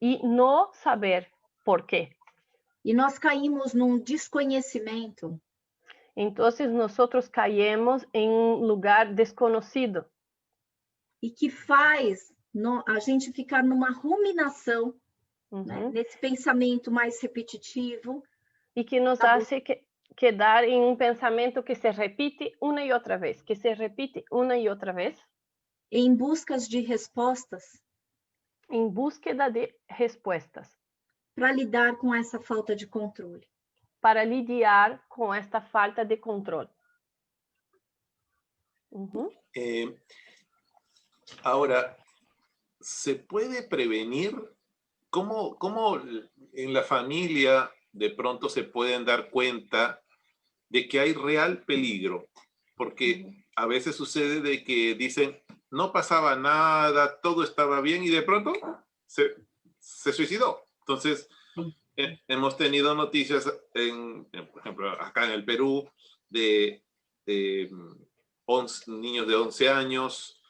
Y no saber por qué. E nós caímos num desconhecimento Entonces nosotros caemos en un lugar desconocido e que faz a gente ficar numa ruminação, né, nesse pensamento mais repetitivo. y que nos hace quedar en un pensamiento que se repite una y otra vez, que se repite una y otra vez. Em buscas de respostas. En búsqueda de respuestas. Para lidar com essa falta de controle. Para lidiar con esta falta de control. Ahora, ¿se puede prevenir? ¿Cómo en la familia de pronto se pueden dar cuenta de que hay real peligro? Porque a veces sucede de que dicen, no pasaba nada, todo estaba bien, y de pronto se suicidó. Entonces, hemos tenido noticias, por ejemplo, acá en el Perú, de 11 niños de 11 años,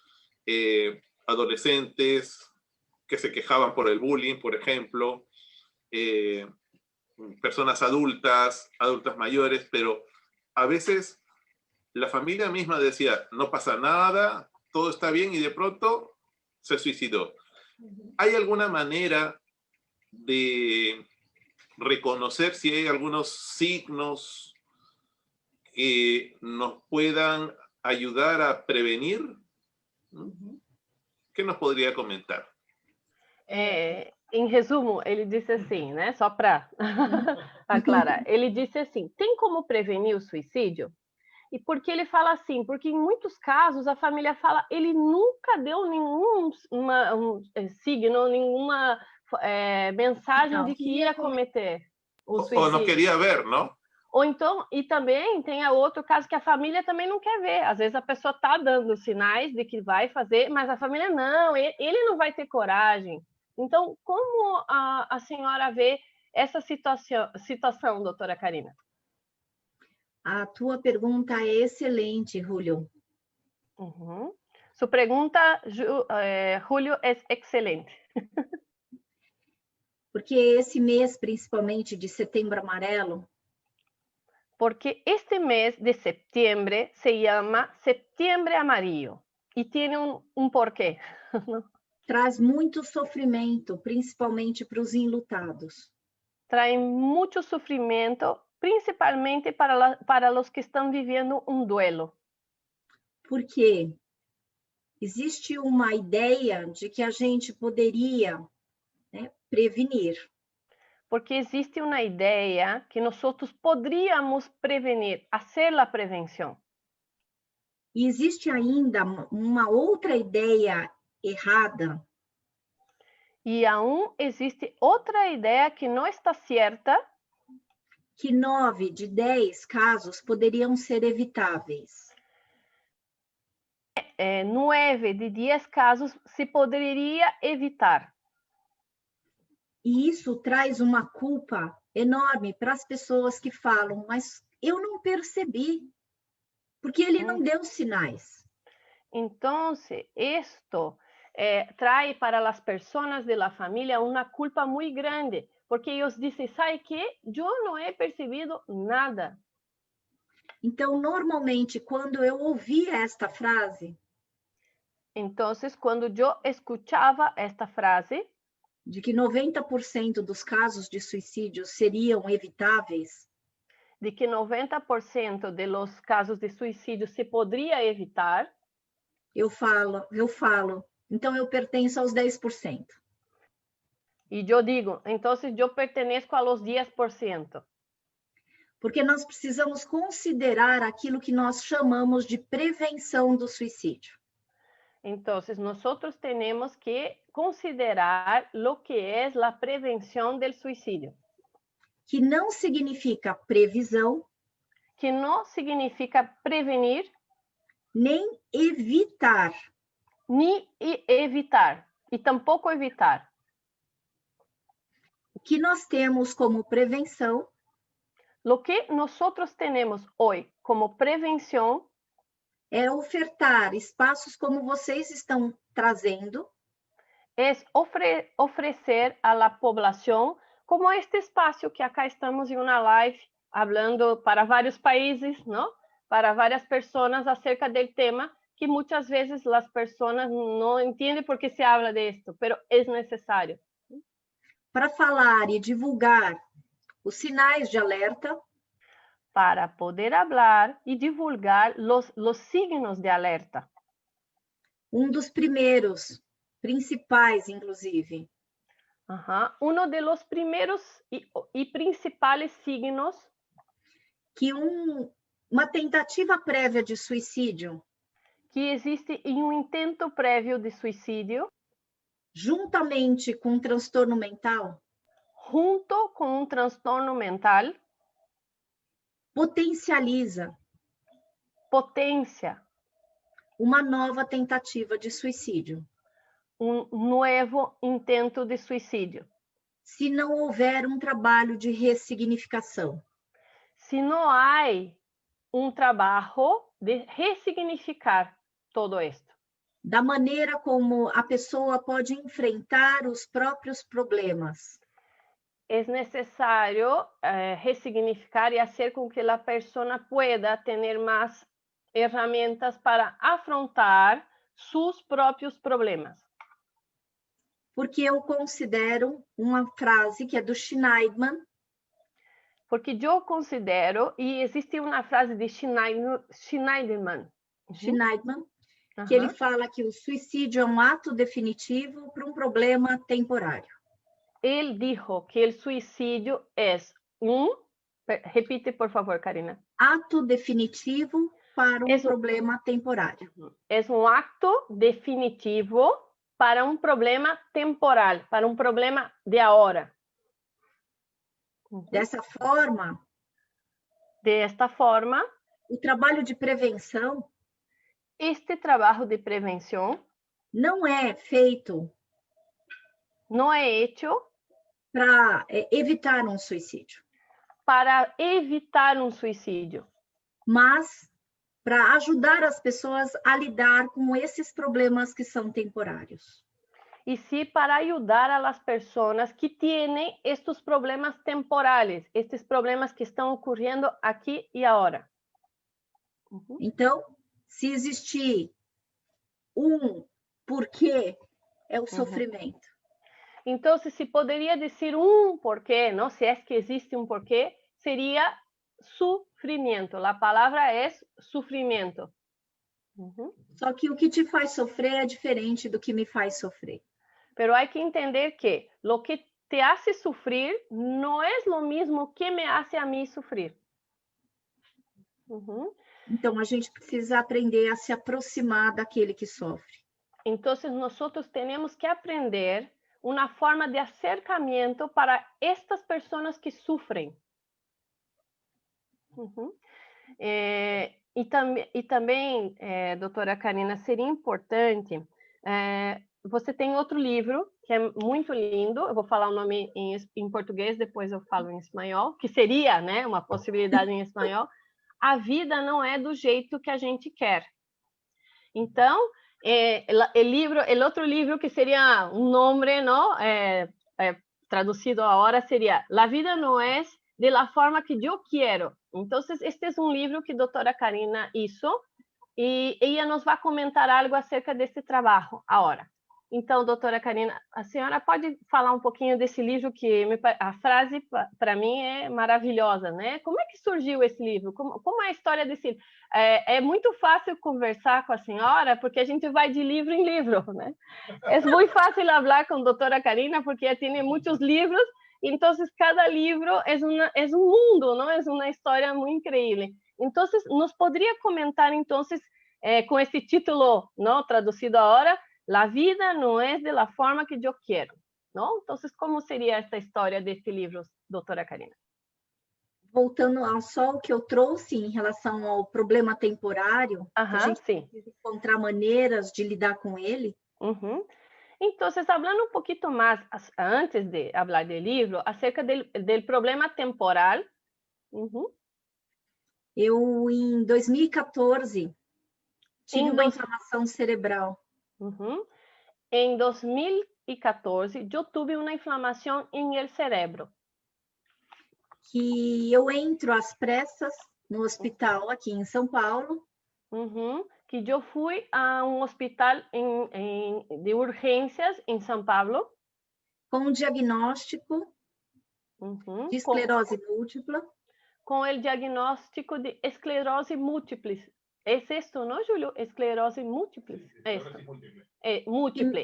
adolescentes que se quejaban por el bullying, por ejemplo, personas adultas mayores, pero a veces la familia misma decía, no pasa nada, todo está bien, y de pronto se suicidó. ¿Hay alguna manera de reconocer si hay algunos signos que nos puedan ayudar a prevenir? ¿Qué nos podría comentar? Em resumo, ele disse assim, né? Só para aclarar. Ele disse assim, tem como prevenir o suicídio? E por que ele fala assim? Porque em muitos casos a família fala, ele nunca deu nenhum signo, nenhuma mensagem de que ia cometer o suicídio. Ou não queria ver, não? Ou então, e também tem outro caso que a família também não quer ver. Às vezes a pessoa está dando sinais de que vai fazer, mas a família não, ele não vai ter coragem. Então, como a senhora vê essa situação, doutora Karina? A tua pergunta é excelente, Julio. Sua pergunta, Julio, é excelente. Porque esse mês, principalmente de Setembro Amarelo, porque este mês de setembro se chama Setembro Amarillo e tem porquê. Traz muito sofrimento, principalmente para os enlutados. Traz muito sofrimento, principalmente para os que estão vivendo duelo. Porque existe uma ideia de que a gente poderia, né, prevenir. Porque existe uma ideia que nós poderíamos prevenir, fazer a prevenção. E existe ainda uma outra ideia errada. E aún existe outra ideia que não está certa. Que 9 de 10 casos poderiam ser evitáveis. 9 de 10 casos se poderia evitar. E isso traz uma culpa enorme para as pessoas que falam, mas eu não percebi, porque ele não deu sinais. Então, isto traz para as pessoas da família uma culpa muito grande, porque eles dizem, sabe que eu não he percebido nada. Então, normalmente, quando eu ouvia esta frase, então, quando eu escutava esta frase, de que 90% dos casos de suicídio seriam evitáveis, de que 90% de los casos de suicídio se poderia evitar, eu falo, então eu pertenço aos 10%. e eu digo, então eu pertenço a los 10%. Porque nós precisamos considerar aquilo que nós chamamos de prevenção do suicídio. Então, nós temos que considerar o que é a prevenção do suicídio. Que não significa previsão, Que não significa prevenir, nem evitar. nem evitar, e tampouco evitar. O que nós temos como prevenção O que nós temos hoje como prevenção é ofertar espaços como vocês estão trazendo, é oferecer à população como este espaço que acá estamos em uma live falando para vários países, não? Para várias pessoas acerca do tema que muitas vezes as pessoas não entendem por que se habla de esto, pero é necessário. para falar e divulgar os sinais de alerta, Para poder hablar e divulgar los signos de alerta. um dos primeiros, principais, inclusive, Uno de los primeros y principales signos que uma tentativa prévia de suicídio, que existe em um intento prévio de suicídio, juntamente com um transtorno mental, junto com um transtorno mental, potencializa potência uma nova tentativa de suicídio, novo intento de suicídio. se não houver um trabalho de ressignificação. Se não há trabalho de ressignificar todo isto. Da maneira como a pessoa pode enfrentar os próprios problemas. É necessário ressignificar e fazer com que a pessoa pueda ter mais ferramentas para afrontar seus próprios problemas. Porque eu considero uma frase que é do Schneidman. Porque eu considero, e existe uma frase de Schneidman, que ele fala que o suicídio é um ato definitivo para um problema temporário. Ele disse que o suicídio é repite por favor, Karina. Ato definitivo para um problema temporário. É um ato definitivo para um problema temporal, para um problema de agora. Desta forma, o trabalho de prevenção, este trabalho de prevenção não é feito para evitar um suicídio, mas para ajudar as pessoas a lidar com esses problemas que são temporários. E sim para ajudar as pessoas que têm estes problemas temporais, estes problemas que estão ocorrendo aqui e agora. Então, se existir um porquê, é o sofrimento. Então, se poderia dizer um porquê, não? Se é que existe um porquê, seria sofrimento. A palavra é sofrimento. Só que o que te faz sofrer é diferente do que me faz sofrer. Pero hay que entender que lo que te hace sufrir no es lo mismo que me hace a mí sufrir. Então, a gente precisa aprender a se aproximar daquele que sofre. Então, nós temos que aprender uma forma de acercamento para estas pessoas que sofrem. E também, doutora Karina, seria importante... você tem outro livro que é muito lindo, eu vou falar o nome em português, depois eu falo em espanhol, que seria, né, uma possibilidade em espanhol. A vida não é do jeito que a gente quer. Então, o outro livro que seria um nome, não, traduzido agora seria La vida não é de la forma que eu quero. Então, este é um livro que a doutora Karina hizo e ela nos vai comentar algo acerca desse trabalho agora. Então, doutora Karina, a senhora pode falar um pouquinho desse livro que a frase para mim é maravilhosa, né? Como é que surgiu esse livro? Como é a história desse livro? É muito fácil conversar com a senhora porque a gente vai de livro em livro, né? É muito fácil falar com a doutora Karina porque tem muitos livros, então cada livro é um mundo, não? É uma história muito incrível. Então, nos poderia comentar, então, com esse título, não, traduzido agora, La vida não é de la forma que eu quero, não? Então, como seria essa história desse livro, doutora Karina? Voltando ao só que eu trouxe em relação ao problema temporário, que a gente precisa encontrar maneiras de lidar com ele. Então, falando um pouquinho mais antes de falar do livro, acerca do problema temporal. Eu, em 2014, tive uma inflamação cerebral. Em 2014, eu tive uma inflamação no cérebro. Que eu entro às pressas no hospital aqui em São Paulo. Que eu fui a um hospital de urgências em São Paulo. Com um diagnóstico de esclerose múltipla. Com o diagnóstico de esclerose múltipla. É isso, não, Júlio? Esclerose múltipla. Múltipla.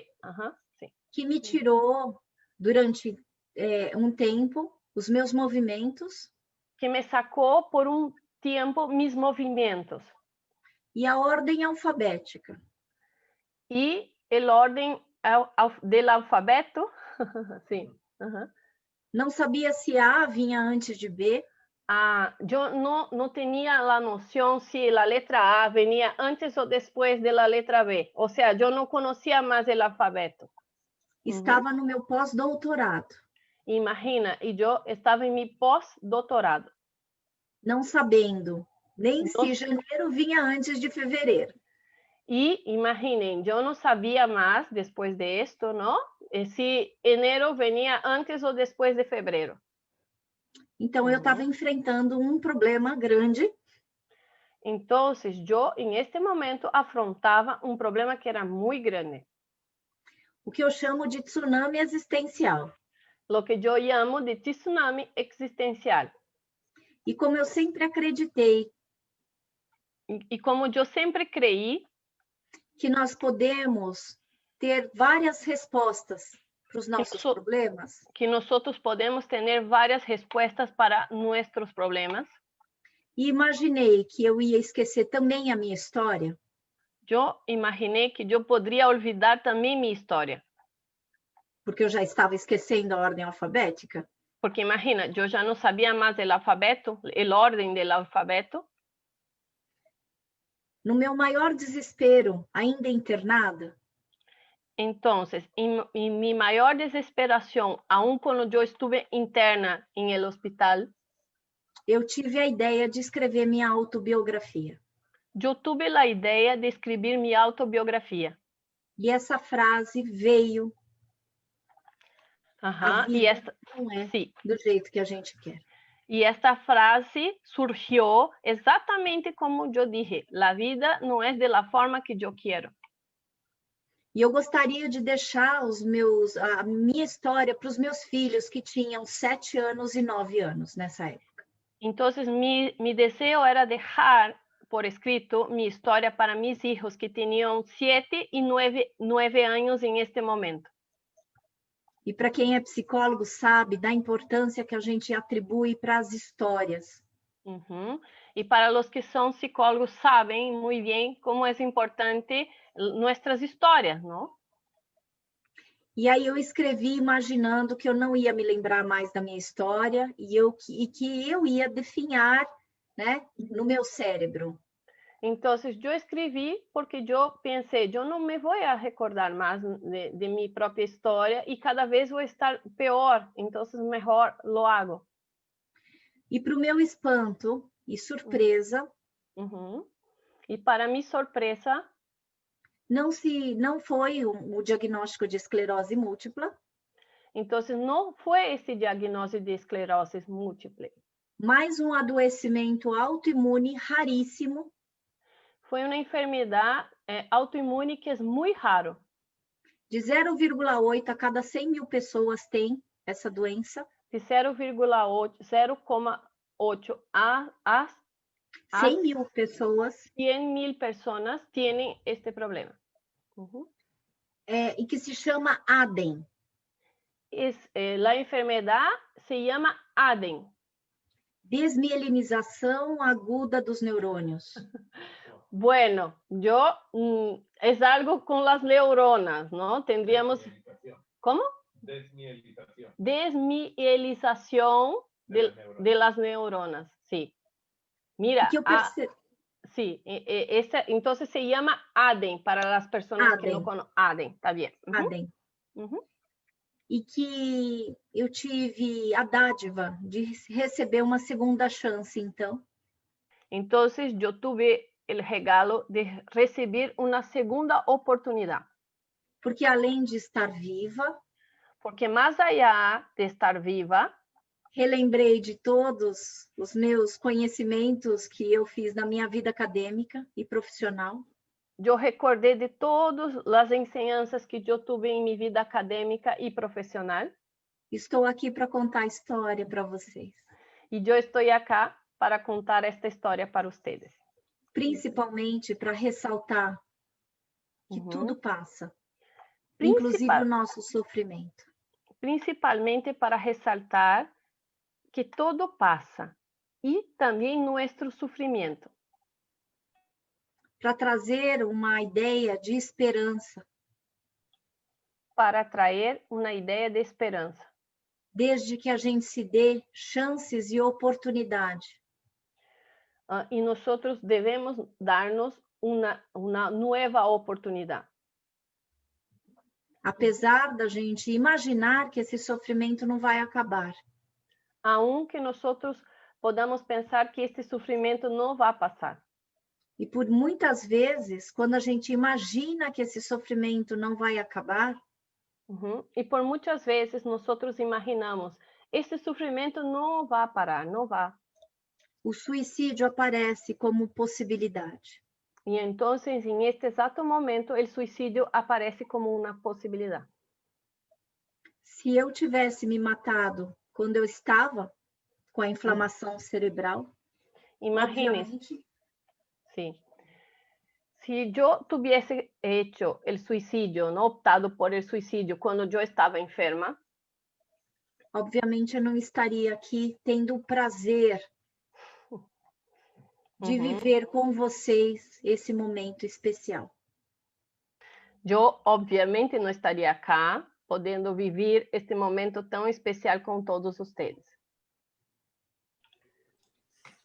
Sim. Que me tirou, durante um tempo, os meus movimentos. Que me sacou por um tempo meus movimentos. E a ordem alfabética. E a ordem do alfabeto. Sim. Não sabia se A vinha antes de B. Eu não tinha a noção se a letra A vinha antes ou depois da letra B. Ou seja, eu não conhecia mais o alfabeto. Estava no meu pós-doutorado. Imagina, e eu estava em meu pós-doutorado. Não sabendo nem se janeiro vinha antes de fevereiro. E imaginem, eu não sabia mais, depois disto, não? Se janeiro vinha antes ou depois de fevereiro. Então, eu estava enfrentando um problema grande. Então, eu, em este momento, afrontava um problema que era muito grande. O que eu chamo de tsunami existencial. O que eu chamo de tsunami existencial. E como eu sempre acreditei. E como eu sempre creí. Que nós podemos ter várias respostas para os nossos problemas. Que nós podemos ter várias respostas para nossos problemas. E imaginei que eu ia esquecer também a minha história. Eu imaginei que eu poderia olvidar também minha história. Porque eu já estava esquecendo a ordem alfabética. Porque imagina, eu já não sabia mais o alfabeto, a ordem do alfabeto. No meu maior desespero, ainda internada. Então, em minha maior desesperação, aún quando eu estive interna em el hospital, eu tive a ideia de escrever minha autobiografia. Eu tive a ideia de escrever minha autobiografia. E essa frase veio. E esta não é do jeito que a gente quer. E esta frase surgiu exatamente como eu disse: a vida não é da forma que eu quero. E eu gostaria de deixar a minha história para os meus filhos que tinham 7 anos e 9 anos nessa época. Então, meu desejo era deixar por escrito minha história para meus filhos que tinham 7 e 9 anos em este momento. E para quem é psicólogo sabe da importância que a gente atribui para as histórias. E para os que são psicólogos sabem muito bem como é importante nossas histórias, não? E aí eu escrevi imaginando que eu não ia me lembrar mais da minha história e que eu ia definhar, né, no meu cérebro. Então, eu escrevi porque eu pensei, eu não me vou a recordar mais de minha própria história e cada vez vou estar pior, então melhor lo hago. E para o meu espanto e surpresa, e para minha surpresa, não foi o diagnóstico de esclerose múltipla. Então, não foi esse diagnóstico de esclerose múltipla. Mas um adoecimento autoimune raríssimo. Foi uma enfermidade autoimune que é muito raro. De 0,8 a cada 100 mil pessoas tem essa doença. De 0,8 a 100 mil pessoas. 100.000 personas tienen este problema. E que se chama ADEM. La enfermedad se llama ADEM. Desmielinização aguda dos neurônios. Bueno, es algo con las neuronas, ¿no? Tendríamos... ¿Cómo? Desmielización de las neuronas, sí. Mira, sí, entonces se llama ADEM para las personas que no conocen. ADEM, está bien. ADEM. E que eu tive a dádiva de receber uma segunda chance, então. Entonces, yo tuve el regalo de recibir una segunda oportunidad. Porque além de estar viva, porque más allá de estar viva, relembrei de todos os meus conhecimentos que eu fiz na minha vida acadêmica e profissional. Eu recordei de todas as ensinanças que eu tive em minha vida acadêmica e profissional. Estou aqui para contar a história para vocês. E eu estou aqui para contar esta história para vocês. Principalmente para ressaltar que tudo passa, inclusive o nosso sofrimento. Principalmente para ressaltar que todo passa e também nosso sofrimento. Para trazer uma ideia de esperança. Para trazer uma ideia de esperança. Desde que a gente se dê chances e oportunidade. E nós devemos dar-nos uma nova oportunidade. Apesar da gente imaginar que esse sofrimento não vai acabar. Aunque nós podamos pensar que este sofrimento não vai passar. E por muitas vezes, quando a gente imagina que esse sofrimento não vai acabar, e por muitas vezes nós imaginamos, este sofrimento não vai parar, não vai. O suicídio aparece como possibilidade. E então, em este exato momento, o suicídio aparece como uma possibilidade. Se eu tivesse me matado quando eu estava com a inflamação cerebral, imagine-se. Sí. Si yo tuviese hecho el suicidio, no optado por el suicidio cuando yo estaba enferma, obviamente eu não estaria aqui tendo o prazer de viver com vocês esse momento especial. Eu, obviamente, não estaria acá podendo viver este momento tão especial com todos vocês.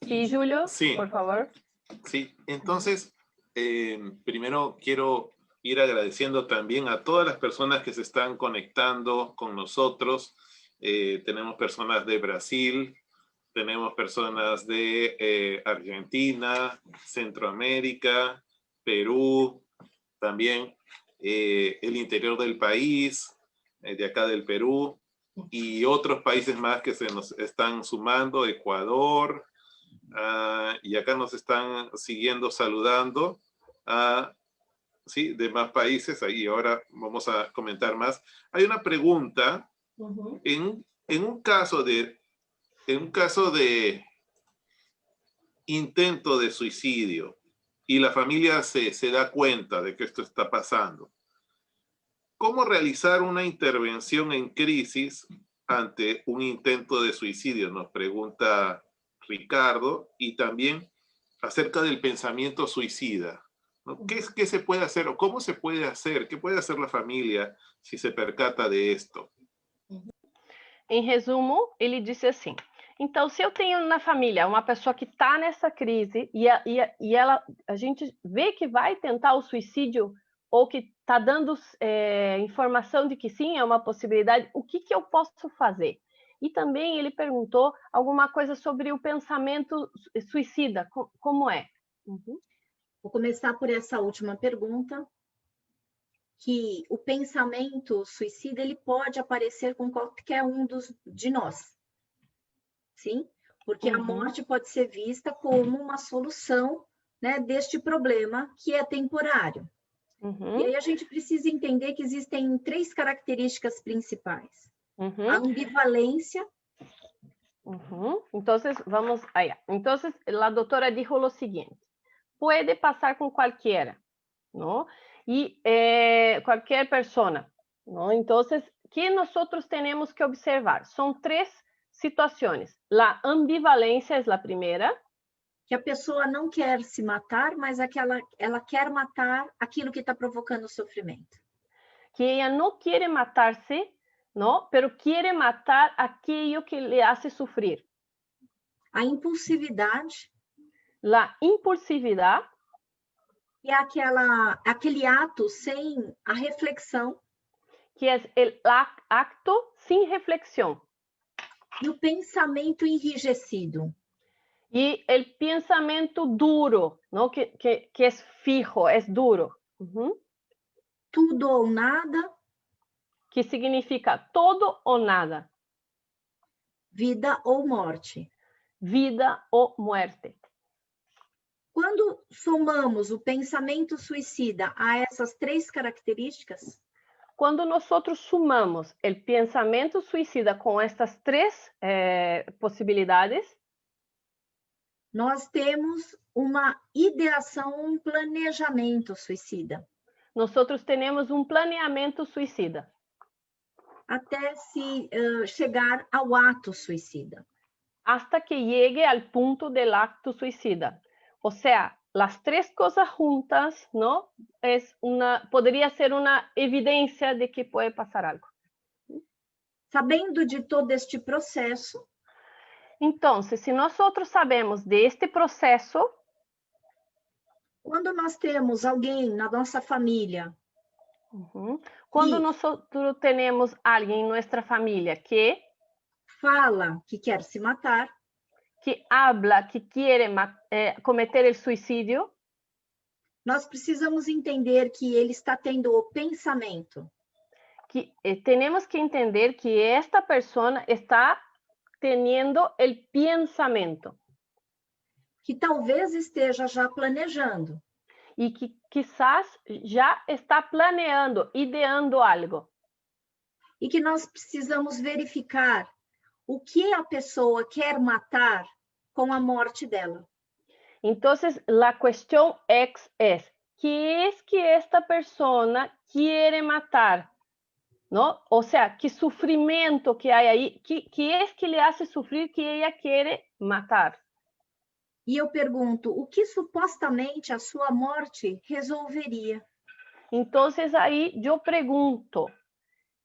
Sí, Julio, sí. Por favor. Sí, entonces, primero quiero ir agradeciendo también a todas las personas que se están conectando con nosotros. Tenemos personas de Brasil, tenemos personas de Argentina, Centroamérica, Perú, también el interior del país, de acá del Perú, y otros países más que se nos están sumando, Ecuador, y acá nos están siguiendo, saludando, sí, de más países. Ahí ahora vamos a comentar más. Hay una pregunta, en un caso de intento de suicidio y la familia se da cuenta de que esto está pasando, ¿cómo realizar una intervención en crisis ante un intento de suicidio? Nos pregunta Ricardo, y también acerca del pensamiento suicida, ¿no? ¿Qué se puede hacer o cómo se puede hacer? ¿Qué puede hacer la familia si se percata de esto? Em resumo, ele disse assim, então, se eu tenho na família uma pessoa que está nessa crise e a gente vê que vai tentar o suicídio ou que está dando informação de que sim, é uma possibilidade, o que eu posso fazer? E também ele perguntou alguma coisa sobre o pensamento suicida, como é? Vou começar por essa última pergunta, que o pensamento suicida ele pode aparecer com qualquer um de nós. Sim? Porque a morte pode ser vista como uma solução, né, deste problema que é temporário. E aí a gente precisa entender que existem 3 características principais. A ambivalência. Entonces, vamos allá. Entonces, la doctora dijo lo siguiente. Puede pasar con cualquiera, ¿no? Y cualquier persona, ¿no? Entonces, ¿qué nosotros tenemos que observar? Son 3 situaciones. La ambivalencia es la primera. Que a pessoa não quer se matar, mas ela quer matar aquilo que está provocando o sofrimento. Que ella no quiere matarse, ¿no? Pero quiere matar aquello que le hace sufrir. A impulsividade. La impulsividad. E aquele ato sem a reflexão. Que es el acto sin reflexión. E o pensamento enrijecido. Y el pensamiento duro, ¿no? Que es fijo, es duro. Tudo ou nada. Que significa todo o nada. Vida ou morte. Vida ou muerte. Quando somamos o pensamento suicida a essas 3 características, quando nosotros sumamos el pensamiento suicida con estas 3 possibilidades, nós temos uma ideação, um planejamento suicida. Nosotros tenemos un planeamiento suicida. Até se chegar ao ato suicida. Hasta que llegue al punto del acto suicida. O sea, las 3 cosas juntas, ¿no? Podría ser una evidencia de que puede pasar algo. Sabendo de todo este proceso. Entonces, si nosotros sabemos de este proceso. Quando nós temos alguém na nossa família. Quando nosotros tenemos alguien en nuestra familia que fala que quer se matar, que habla que quiere cometer el suicidio, nós precisamos entender que ele está tendo o pensamento. Que tenemos que entender que esta persona está teniendo el pensamiento. Que talvez esteja já planejando. E que quizás já está planeando, ideando algo. E que nós precisamos verificar o que a pessoa quer matar com a morte dela. Entonces, la cuestión es, ¿qué es que esta persona quiere matar? ¿No? O sea, ¿qué sufrimiento que hay ahí? ¿Qué es que le hace sufrir que ella quiere matar? E eu pergunto, o que supostamente a sua morte resolveria? Entonces, ahí yo pregunto,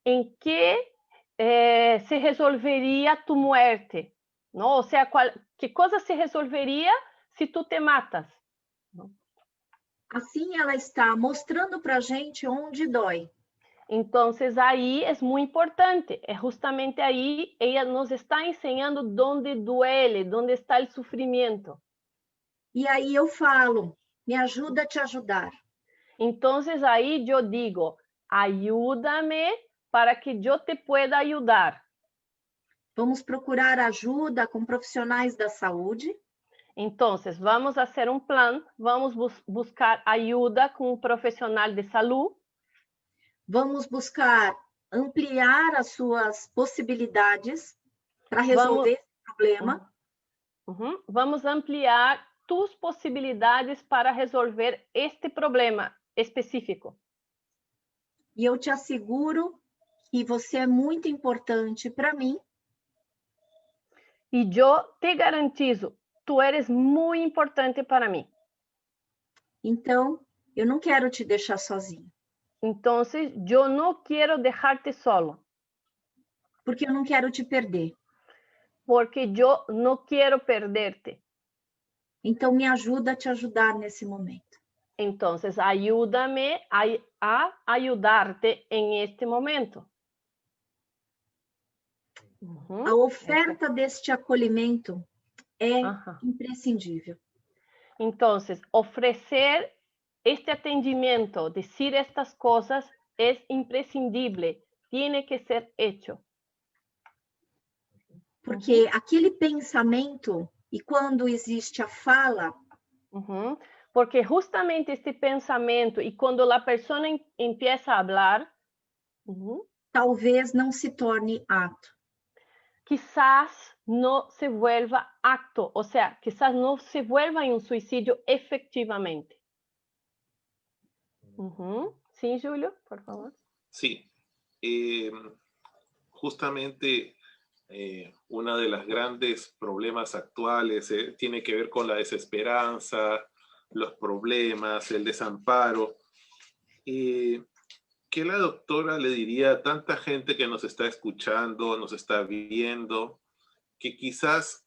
¿en qué se resolvería tu muerte? ¿No? O sea, ¿qué cosa se resolvería si tú te matas? ¿No? Assim, ela está mostrando para a gente onde dói. Entonces, ahí es muy importante. Justamente ahí ella nos está enseñando dónde duele, dónde está el sufrimiento. E aí eu falo, me ajuda a te ajudar. Entonces, ahí yo digo, ayúdame para que yo te pueda ayudar. Vamos procurar ajuda com profissionais da saúde. Entonces, vamos a hacer un plan, vamos buscar ayuda con un profesional de salud. Vamos buscar ampliar as suas possibilidades para resolver esse problema. Vamos ampliar tus posibilidades para resolver este problema específico. E eu te asseguro que você é muito importante para mim. E eu te garantizo, tu eres muito importante para mim. Então, eu não quero te deixar sozinho. Então, eu não quero deixar-te solo. Porque eu não quero te perder. Porque eu não quero perder-te. Então, me ajuda a te ajudar nesse momento. Então, ajuda-me a ajudar-te em este momento. A oferta deste acolhimento é imprescindível. Então, oferecer este atendimento, dizer estas coisas é imprescindível, tem que ser hecho. Porque aquele pensamento, e quando existe a fala, Porque justamente este pensamento, e quando a pessoa empieza a falar, talvez não se torne ato. quizás no se vuelva acto, o sea, quizás no se vuelva en un suicidio efectivamente. Sí, Julio, por favor. Sí, justamente uno de los grandes problemas actuales tiene que ver con la desesperanza, los problemas, el desamparo. ¿Qué la doctora le diría a tanta gente que nos está escuchando, nos está viendo, que quizás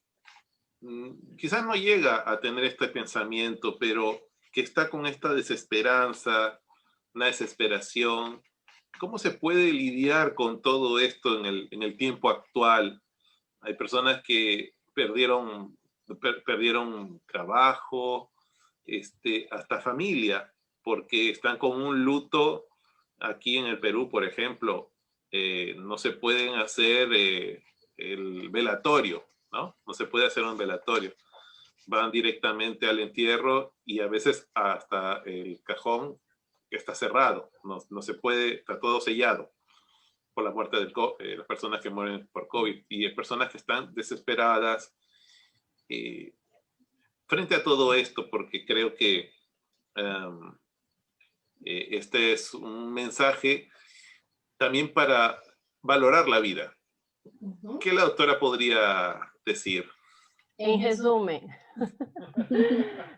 no llega a tener este pensamiento, pero que está con esta desesperanza, una desesperación? ¿Cómo se puede lidiar con todo esto en el tiempo actual? Hay personas que perdieron trabajo, hasta familia, porque están con un luto. Aquí en el Perú, por ejemplo, no se pueden hacer el velatorio, ¿no? No se puede hacer un velatorio. Van directamente al entierro y a veces hasta el cajón que está cerrado. No se puede, está todo sellado por la muerte de las personas que mueren por COVID. Y hay personas que están desesperadas frente a todo esto, porque creo que este es un mensaje también para valorar la vida. ¿Qué la doctora podría decir? Em resumo,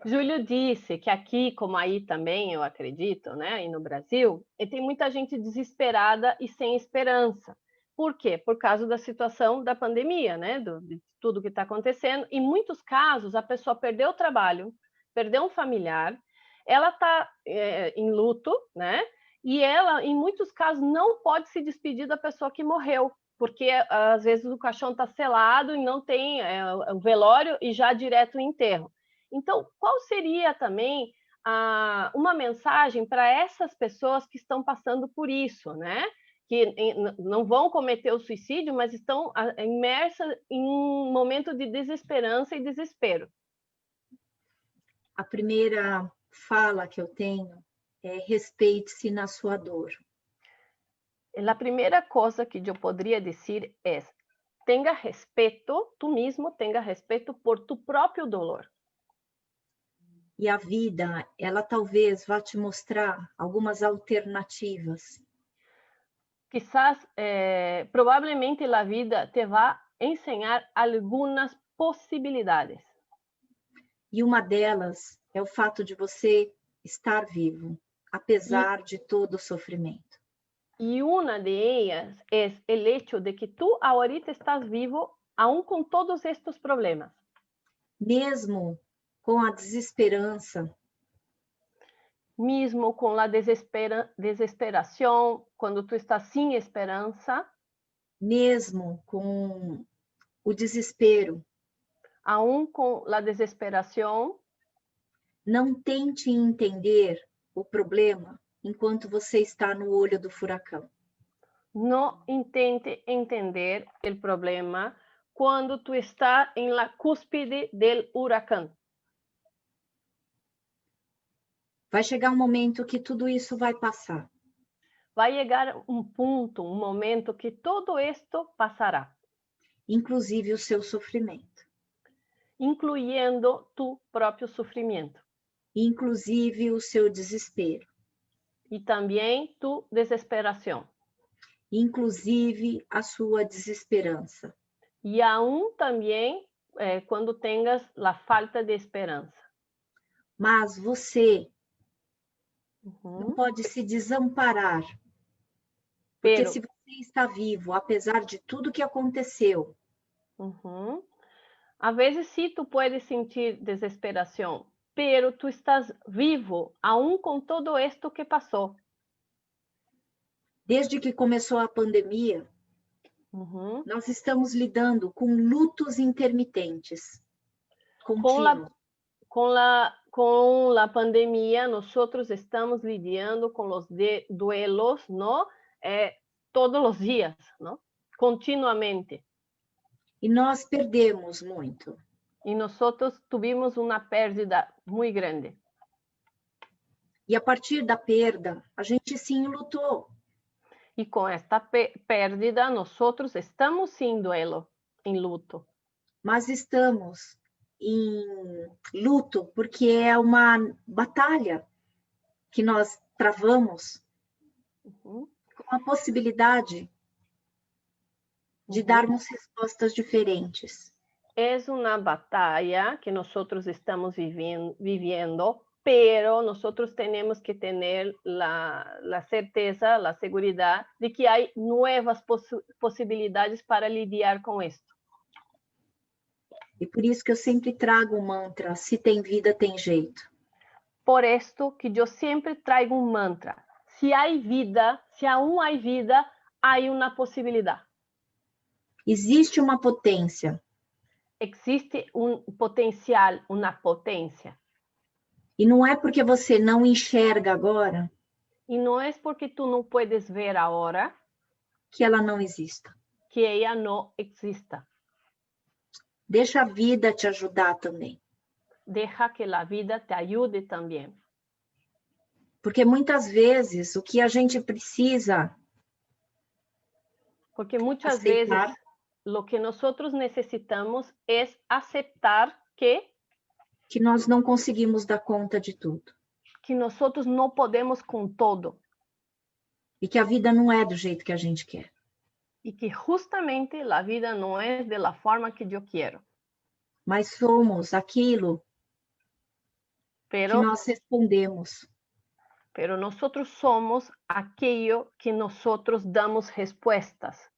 Júlio disse que aqui, como aí também, eu acredito, né, aí no Brasil, tem muita gente desesperada e sem esperança. Por quê? Por causa da situação da pandemia, né, de tudo que está acontecendo. Em muitos casos, a pessoa perdeu o trabalho, perdeu um familiar, ela está em luto, né, e ela, em muitos casos, não pode se despedir da pessoa que morreu, porque às vezes o caixão está selado e não tem o velório e já direto o enterro. Então, qual seria também uma mensagem para essas pessoas que estão passando por isso, né? Que não vão cometer o suicídio, mas estão imersas em um momento de desesperança e desespero? A primeira fala que eu tenho é: respeite-se na sua dor. A primeira coisa que eu poderia dizer é: tenha respeito, tu mesmo tenha respeito por tu próprio dolor. E a vida, ela talvez vá te mostrar algumas alternativas. Quizás, provavelmente a vida te vai ensinar algumas possibilidades. E uma delas é o fato de você estar vivo, apesar de todo o sofrimento. E uma de ellas é o hecho de que tu ahorita estás vivo, aún com todos estes problemas. Mesmo com a desesperança, mesmo com a desesperação, quando tu estás sem esperança, mesmo com o desespero, aún com a desesperação, não tente entender o problema enquanto você está no olho do furacão. Não intente entender o problema quando tu está em la cúspide del huracán. Vai chegar um momento que tudo isso vai passar. Vai chegar um ponto, um momento que todo isto passará. Inclusive o seu sofrimento. Incluindo tu próprio sofrimento. Inclusive o seu desespero. E também tu desesperação. Inclusive a sua desesperança. E aún também quando tenhas a falta de esperança. Mas você não pode se desamparar. Porque se você está vivo, apesar de tudo que aconteceu. A vezes sim, tu puedes sentir desesperação, pero tu estás vivo, aún com todo esto que passou. Desde que começou a pandemia, nós estamos lidando com lutos intermitentes. Contínuos. Com a pandemia, nós estamos lidando com os duelos, não? Todos os dias, não? Continuamente. E nós perdemos muito. E nós tivemos uma perda muito grande. E a partir da perda, a gente se enlutou. Y con esta pérdida, nosotros estamos sin duelo, en luto. Mas estamos em luto porque é uma batalha que nós travamos Uhum. com a possibilidade de darmos respostas diferentes. Es una batalla que nosotros estamos viviendo, pero nosotros tenemos que tener la certeza, la seguridad de que hay nuevas posibilidades para lidiar con esto. E por isso que eu sempre trago o mantra, se tem vida, tem jeito. Por esto que yo siempre traigo un mantra. Si hay vida, si aún hay vida, hay una posibilidad. Existe uma potência. Existe un potencial, una potencia. E não é porque você não enxerga agora Y no es porque tú no puedes ver ahora que ela não exista. que ella no exista. Deixa a vida te ajudar também. Deja que la vida te ayude también. Porque muitas vezes o que a gente precisa Porque muchas aceitar veces lo que nosotros necesitamos es aceptar que nós não conseguimos dar conta de tudo. que nosotros no podemos con todo E que a vida não é do jeito que a gente quer. y que justamente la vida no es de la forma que yo quiero. Mas somos aquilo que Pero, nós respondemos. pero nosotros somos aquello que nosotros damos respuestas.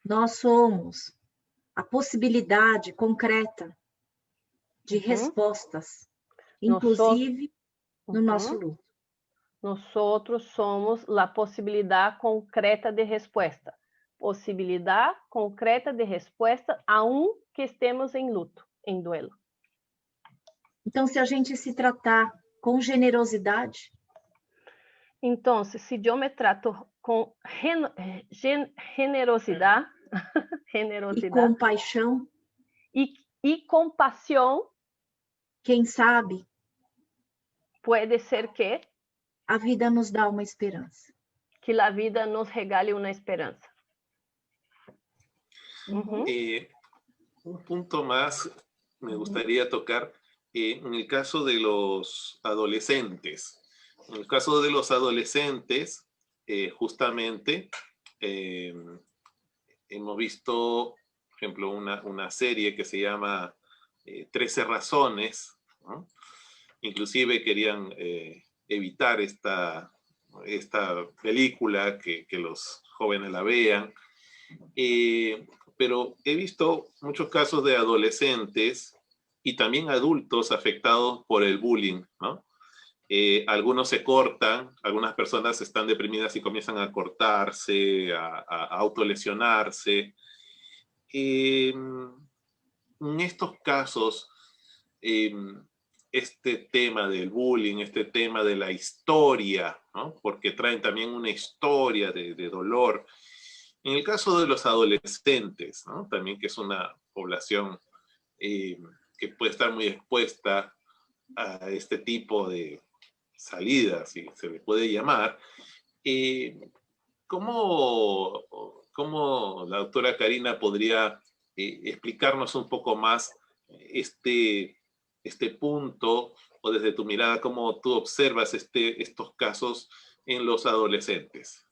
Nós somos a possibilidade concreta de respostas, inclusive no nosso luto. Nosotros somos la posibilidad concreta de respuesta. Posibilidad concreta de respuesta, aunque estemos en luto, en duelo. Então, se a gente se tratar com generosidade, Entonces, si yo me trato con generosidad, e compaixão, y compasión, quem sabe puede ser que a vida nos dá uma esperança. la vida nos regale una esperanza. Un punto más me gustaría tocar en el caso de los adolescentes. En el caso de los adolescentes, justamente hemos visto, por ejemplo, una serie que se llama 13 razones, ¿no? Inclusive querían evitar esta película, que los jóvenes la vean, pero he visto muchos casos de adolescentes y también adultos afectados por el bullying, ¿no? Algunos se cortan, algunas personas están deprimidas y comienzan a cortarse, a autolesionarse. En estos casos, este tema del bullying, este tema de la historia, ¿no? Porque traen también una historia de dolor. En el caso de los adolescentes, ¿no? También, que es una población que puede estar muy expuesta a este tipo de salidas, si se le puede llamar, ¿cómo la doctora Karina podría explicarnos un poco más este punto, o desde tu mirada, cómo tú observas estos casos en los adolescentes?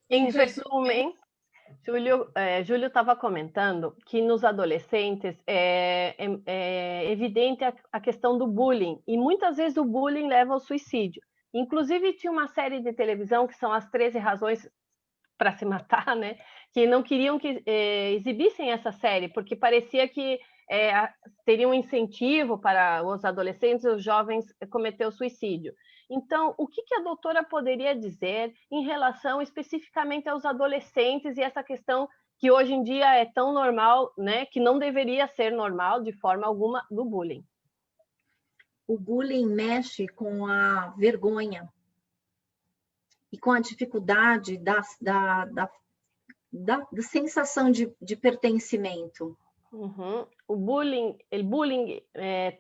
Em resumen, Júlio estava comentando que nos adolescentes é evidente a questão do bullying, e muitas vezes o bullying leva ao suicídio. Inclusive, tinha uma série de televisão que são as 13 razões para se matar, né? Que não queriam que exibissem essa série, porque parecia que teria um incentivo para os adolescentes e os jovens cometer o suicídio. Então, o que a doutora poderia dizer em relação especificamente aos adolescentes e essa questão que hoje em dia é tão normal, né, que não deveria ser normal de forma alguma, do bullying? O bullying mexe com a vergonha e com a dificuldade da sensação de pertencimento. O bullying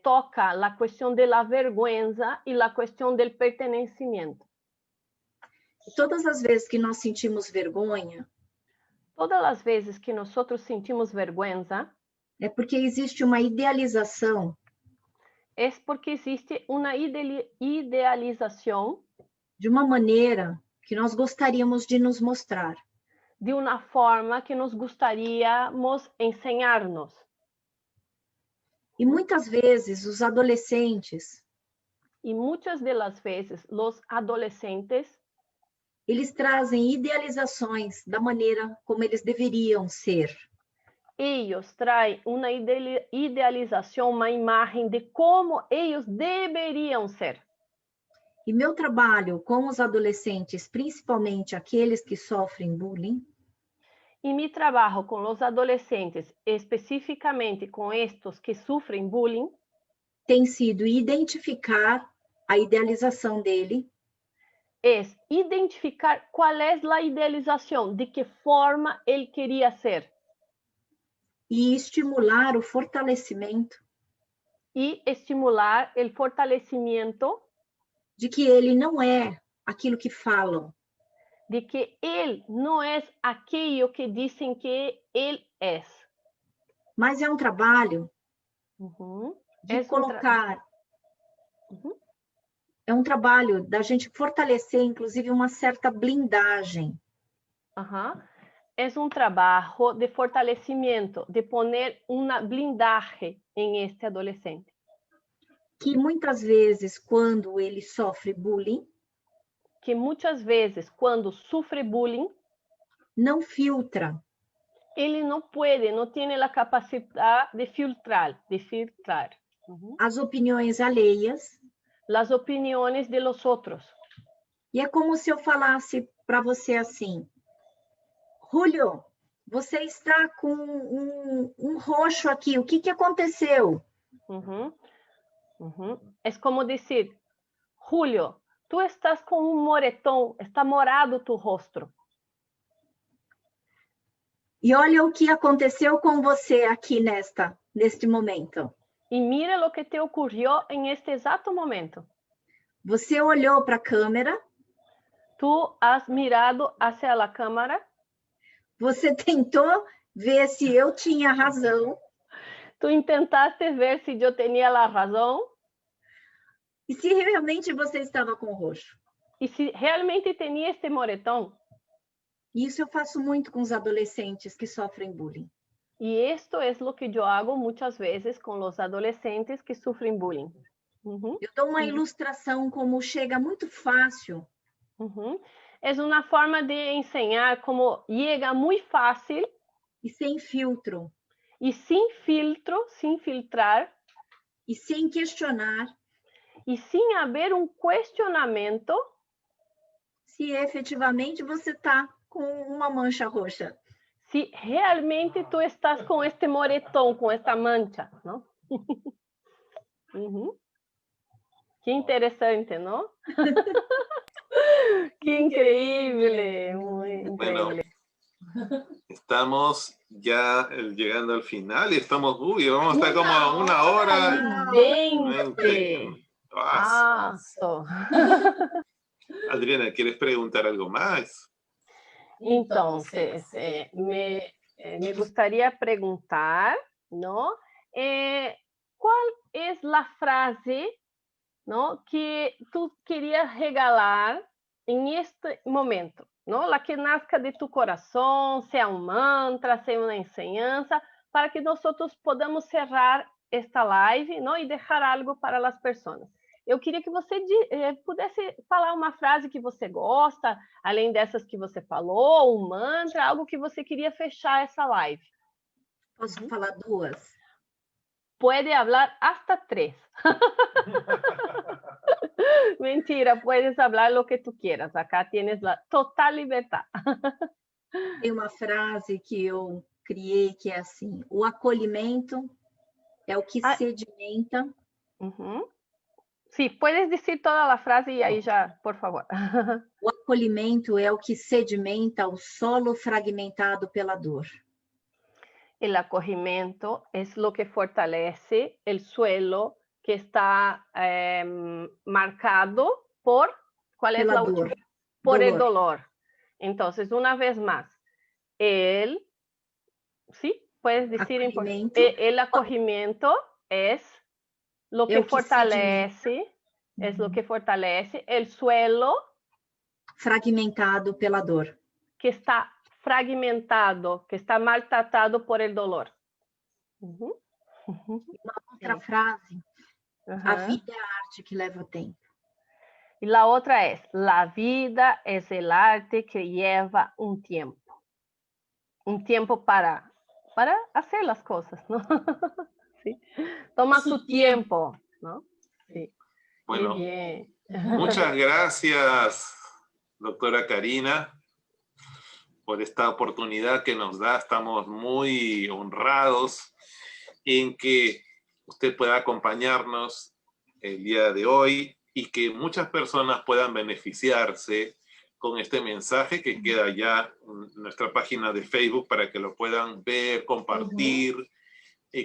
toca a questão da vergüenza e a questão do pertencimento. Todas as vezes que nós sentimos vergonha, Todas as vezes que nós sentimos vergüenza, é porque existe uma idealização é porque existe uma idealização de uma maneira que nós gostaríamos de nos mostrar. de uma forma que nós gostaríamos ensinar-nos. E muitas vezes os adolescentes, E muitas das vezes os adolescentes eles trazem idealizações da maneira como eles deveriam ser. eles traem uma idealização, uma imagem de como eles deveriam ser. E meu trabalho com os adolescentes, principalmente aqueles que sofrem bullying, E meu trabalho com os adolescentes, especificamente com estes que sofrem bullying, tem sido identificar a idealização dele é identificar qual é a idealização, de que forma ele queria ser, e estimular o fortalecimento e estimular o fortalecimento de que ele não é aquilo que falam, de que ele não é aquilo que dizem que ele é. mas é um trabalho de É colocar. É um trabalho da gente fortalecer, inclusive, uma certa blindagem. É um trabalho de fortalecimento, de poner uma blindagem em este adolescente. Que muitas vezes, quando ele sofre bullying, Que muitas vezes, quando sofre bullying, não filtra. ele não pode, não tem a capacidade de filtrar. As opiniões alheias. As opiniões de los outros. E é como se eu falasse para você assim: Julio, você está com um roxo aqui, o que aconteceu? É como dizer: Julio, tu estás com um moretão, está morado tu rosto. E olha o que aconteceu com você aqui neste momento. E mira o que te ocorreu em este exato momento. Você olhou para a câmera. Tu has mirado hacia a câmera. Você tentou ver se eu tinha razão. Tu intentaste ver se eu tinha a razão. E se realmente você estava com roxo. E se realmente tinha este moretão. Isso eu faço muito com os adolescentes que sofrem bullying. E isto é o que eu hago muitas vezes com os adolescentes que sofrem bullying. Eu dou uma ilustração como chega muito fácil. É uma forma de ensinar como chega muito fácil. E sem filtro. E sem filtro, sem filtrar. E sem questionar. E sem haver um questionamento. Se efetivamente você está com uma mancha roxa. Se realmente tu estás com este moretão, com esta mancha, não? Que interessante, não? Que increíble, muy increíble. Bueno, estamos ya llegando al final y estamos, vamos a estar como a 1 hora. 20. Adriana, ¿quieres preguntar algo más? Entonces, me gustaría preguntar, ¿no? ¿Cuál es la frase, ¿no?, que tú querías regalar en este momento, ¿no? La que nazca de tu corazón, sea un mantra, sea una enseñanza, para que nosotros podamos cerrar esta live, ¿no? Y dejar algo para las personas. Eu queria que você pudesse falar uma frase que você gosta, além dessas que você falou, um mantra, algo que você queria fechar essa live. Posso falar 2? Pode falar hasta 3. Mentira, puedes hablar lo que tú quieras. Acá tienes la total libertad. Tem uma frase que eu criei que é assim: o acolhimento é o que sedimenta. Sí, puedes decir toda la frase y ahí ya, por favor. O acolhimento é o que sedimenta o solo fragmentado pela dor. el acogimiento es lo que fortalece el suelo que está marcado por, ¿cuál es Pela la dor. última? Por el Dolor. dolor. Entonces, una vez más, ¿sí? Puedes decir Acolhimento. el acogimiento es lo que fortalece, es lo que fortalece el suelo Fragmentado pela dor. que está fragmentado, que está maltratado por el dolor. Outra frase. A vida é a arte que leva o tempo. Y la otra es, la vida es el arte que lleva un tiempo. Un tiempo para hacer las cosas, ¿no? Sí. Toma su tiempo, ¿no? Sí. Bueno, Muy bien. Muchas gracias, doctora Karina, por esta oportunidad que nos da. Estamos muy honrados en que usted pueda acompañarnos el día de hoy y que muchas personas puedan beneficiarse con este mensaje que queda ya en nuestra página de Facebook para que lo puedan ver, compartir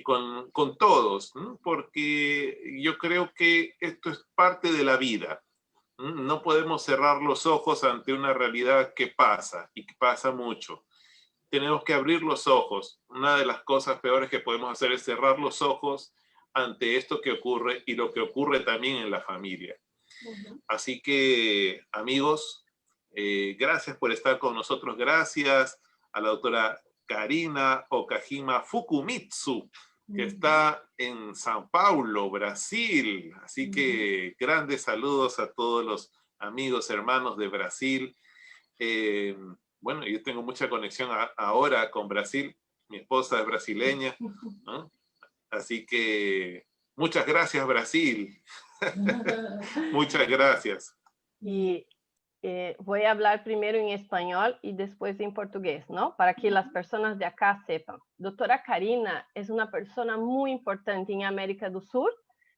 con todos, ¿no? Porque yo creo que esto es parte de la vida. No podemos cerrar los ojos ante una realidad que pasa y que pasa mucho. Tenemos que abrir los ojos. Una de las cosas peores que podemos hacer es cerrar los ojos ante esto que ocurre y lo que ocurre también en la familia. Así que, amigos, gracias por estar con nosotros. Gracias a la doctora Karina Okajima Fukumitsu, que está en São Paulo, Brasil. Así que grandes saludos a todos los amigos, hermanos de Brasil. Bueno, yo tengo mucha conexión ahora con Brasil. Mi esposa es brasileña, ¿no? Así que muchas gracias, Brasil. Muchas gracias. Y voy a hablar primero en español y después en portugués, ¿no? Para que las personas de acá sepan. Doctora Karina es una persona muy importante en América do Sur.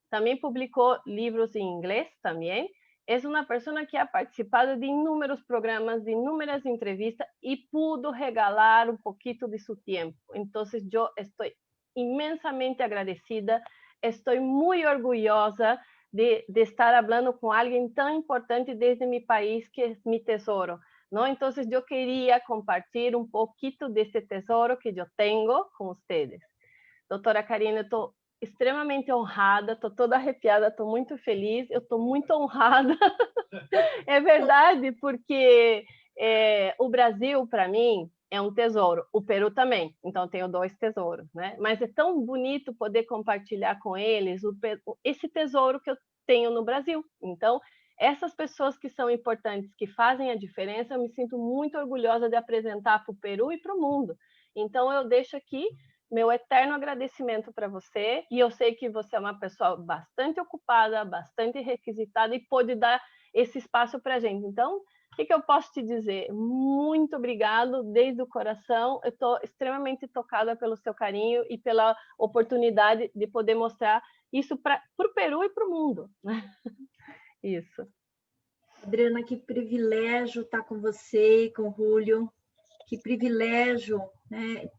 También publicó libros en inglés también. Es una persona que ha participado de inúmeros programas, de inúmeras entrevistas y pudo regalar un poquito de su tiempo. Entonces yo estoy inmensamente agradecida, estoy muy orgullosa de estar hablando con alguien tan importante desde mi país, que es mi tesoro, ¿no? Entonces yo quería compartir un poquito de este tesoro que yo tengo con ustedes. Doutora Karina, eu estou extremamente honrada, estou toda arrepiada, estou muito feliz, eu estou muito honrada. É verdade, porque o Brasil, para mim, é um tesouro. O Peru também, então eu tenho 2 tesouros, né? Mas é tão bonito poder compartilhar com eles esse tesouro que eu tenho no Brasil. Então, essas pessoas que são importantes, que fazem a diferença, eu me sinto muito orgulhosa de apresentar para o Peru e para o mundo. Então, eu deixo aqui meu eterno agradecimento para você, e eu sei que você é uma pessoa bastante ocupada, bastante requisitada, e pôde dar esse espaço para a gente. Então, o que eu posso te dizer? Muito obrigado, desde o coração. Eu estou extremamente tocada pelo seu carinho e pela oportunidade de poder mostrar isso para o Peru e para o mundo. Isso. Adriana, que privilégio estar com você, com o Júlio. Que privilégio, né?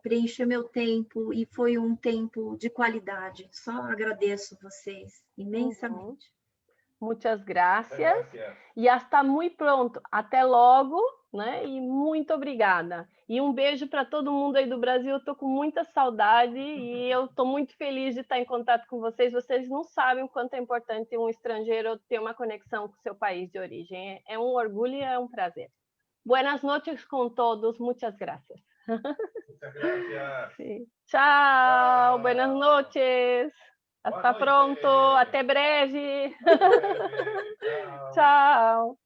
Preencher meu tempo, e foi um tempo de qualidade. Só agradeço vocês imensamente. Muchas gracias. E hasta muito pronto. Até logo, né? E muito obrigada. E um beijo para todo mundo aí do Brasil. Eu estou com muita saudade e eu estou muito feliz de estar em contato com vocês. Vocês não sabem o quanto é importante um estrangeiro ter uma conexão com o seu país de origem. É um orgulho e é um prazer. Buenas noches con todos. Muchas gracias. Muchas gracias. Sí. Chao, buenas noches. Hasta pronto, até breve. Tchau.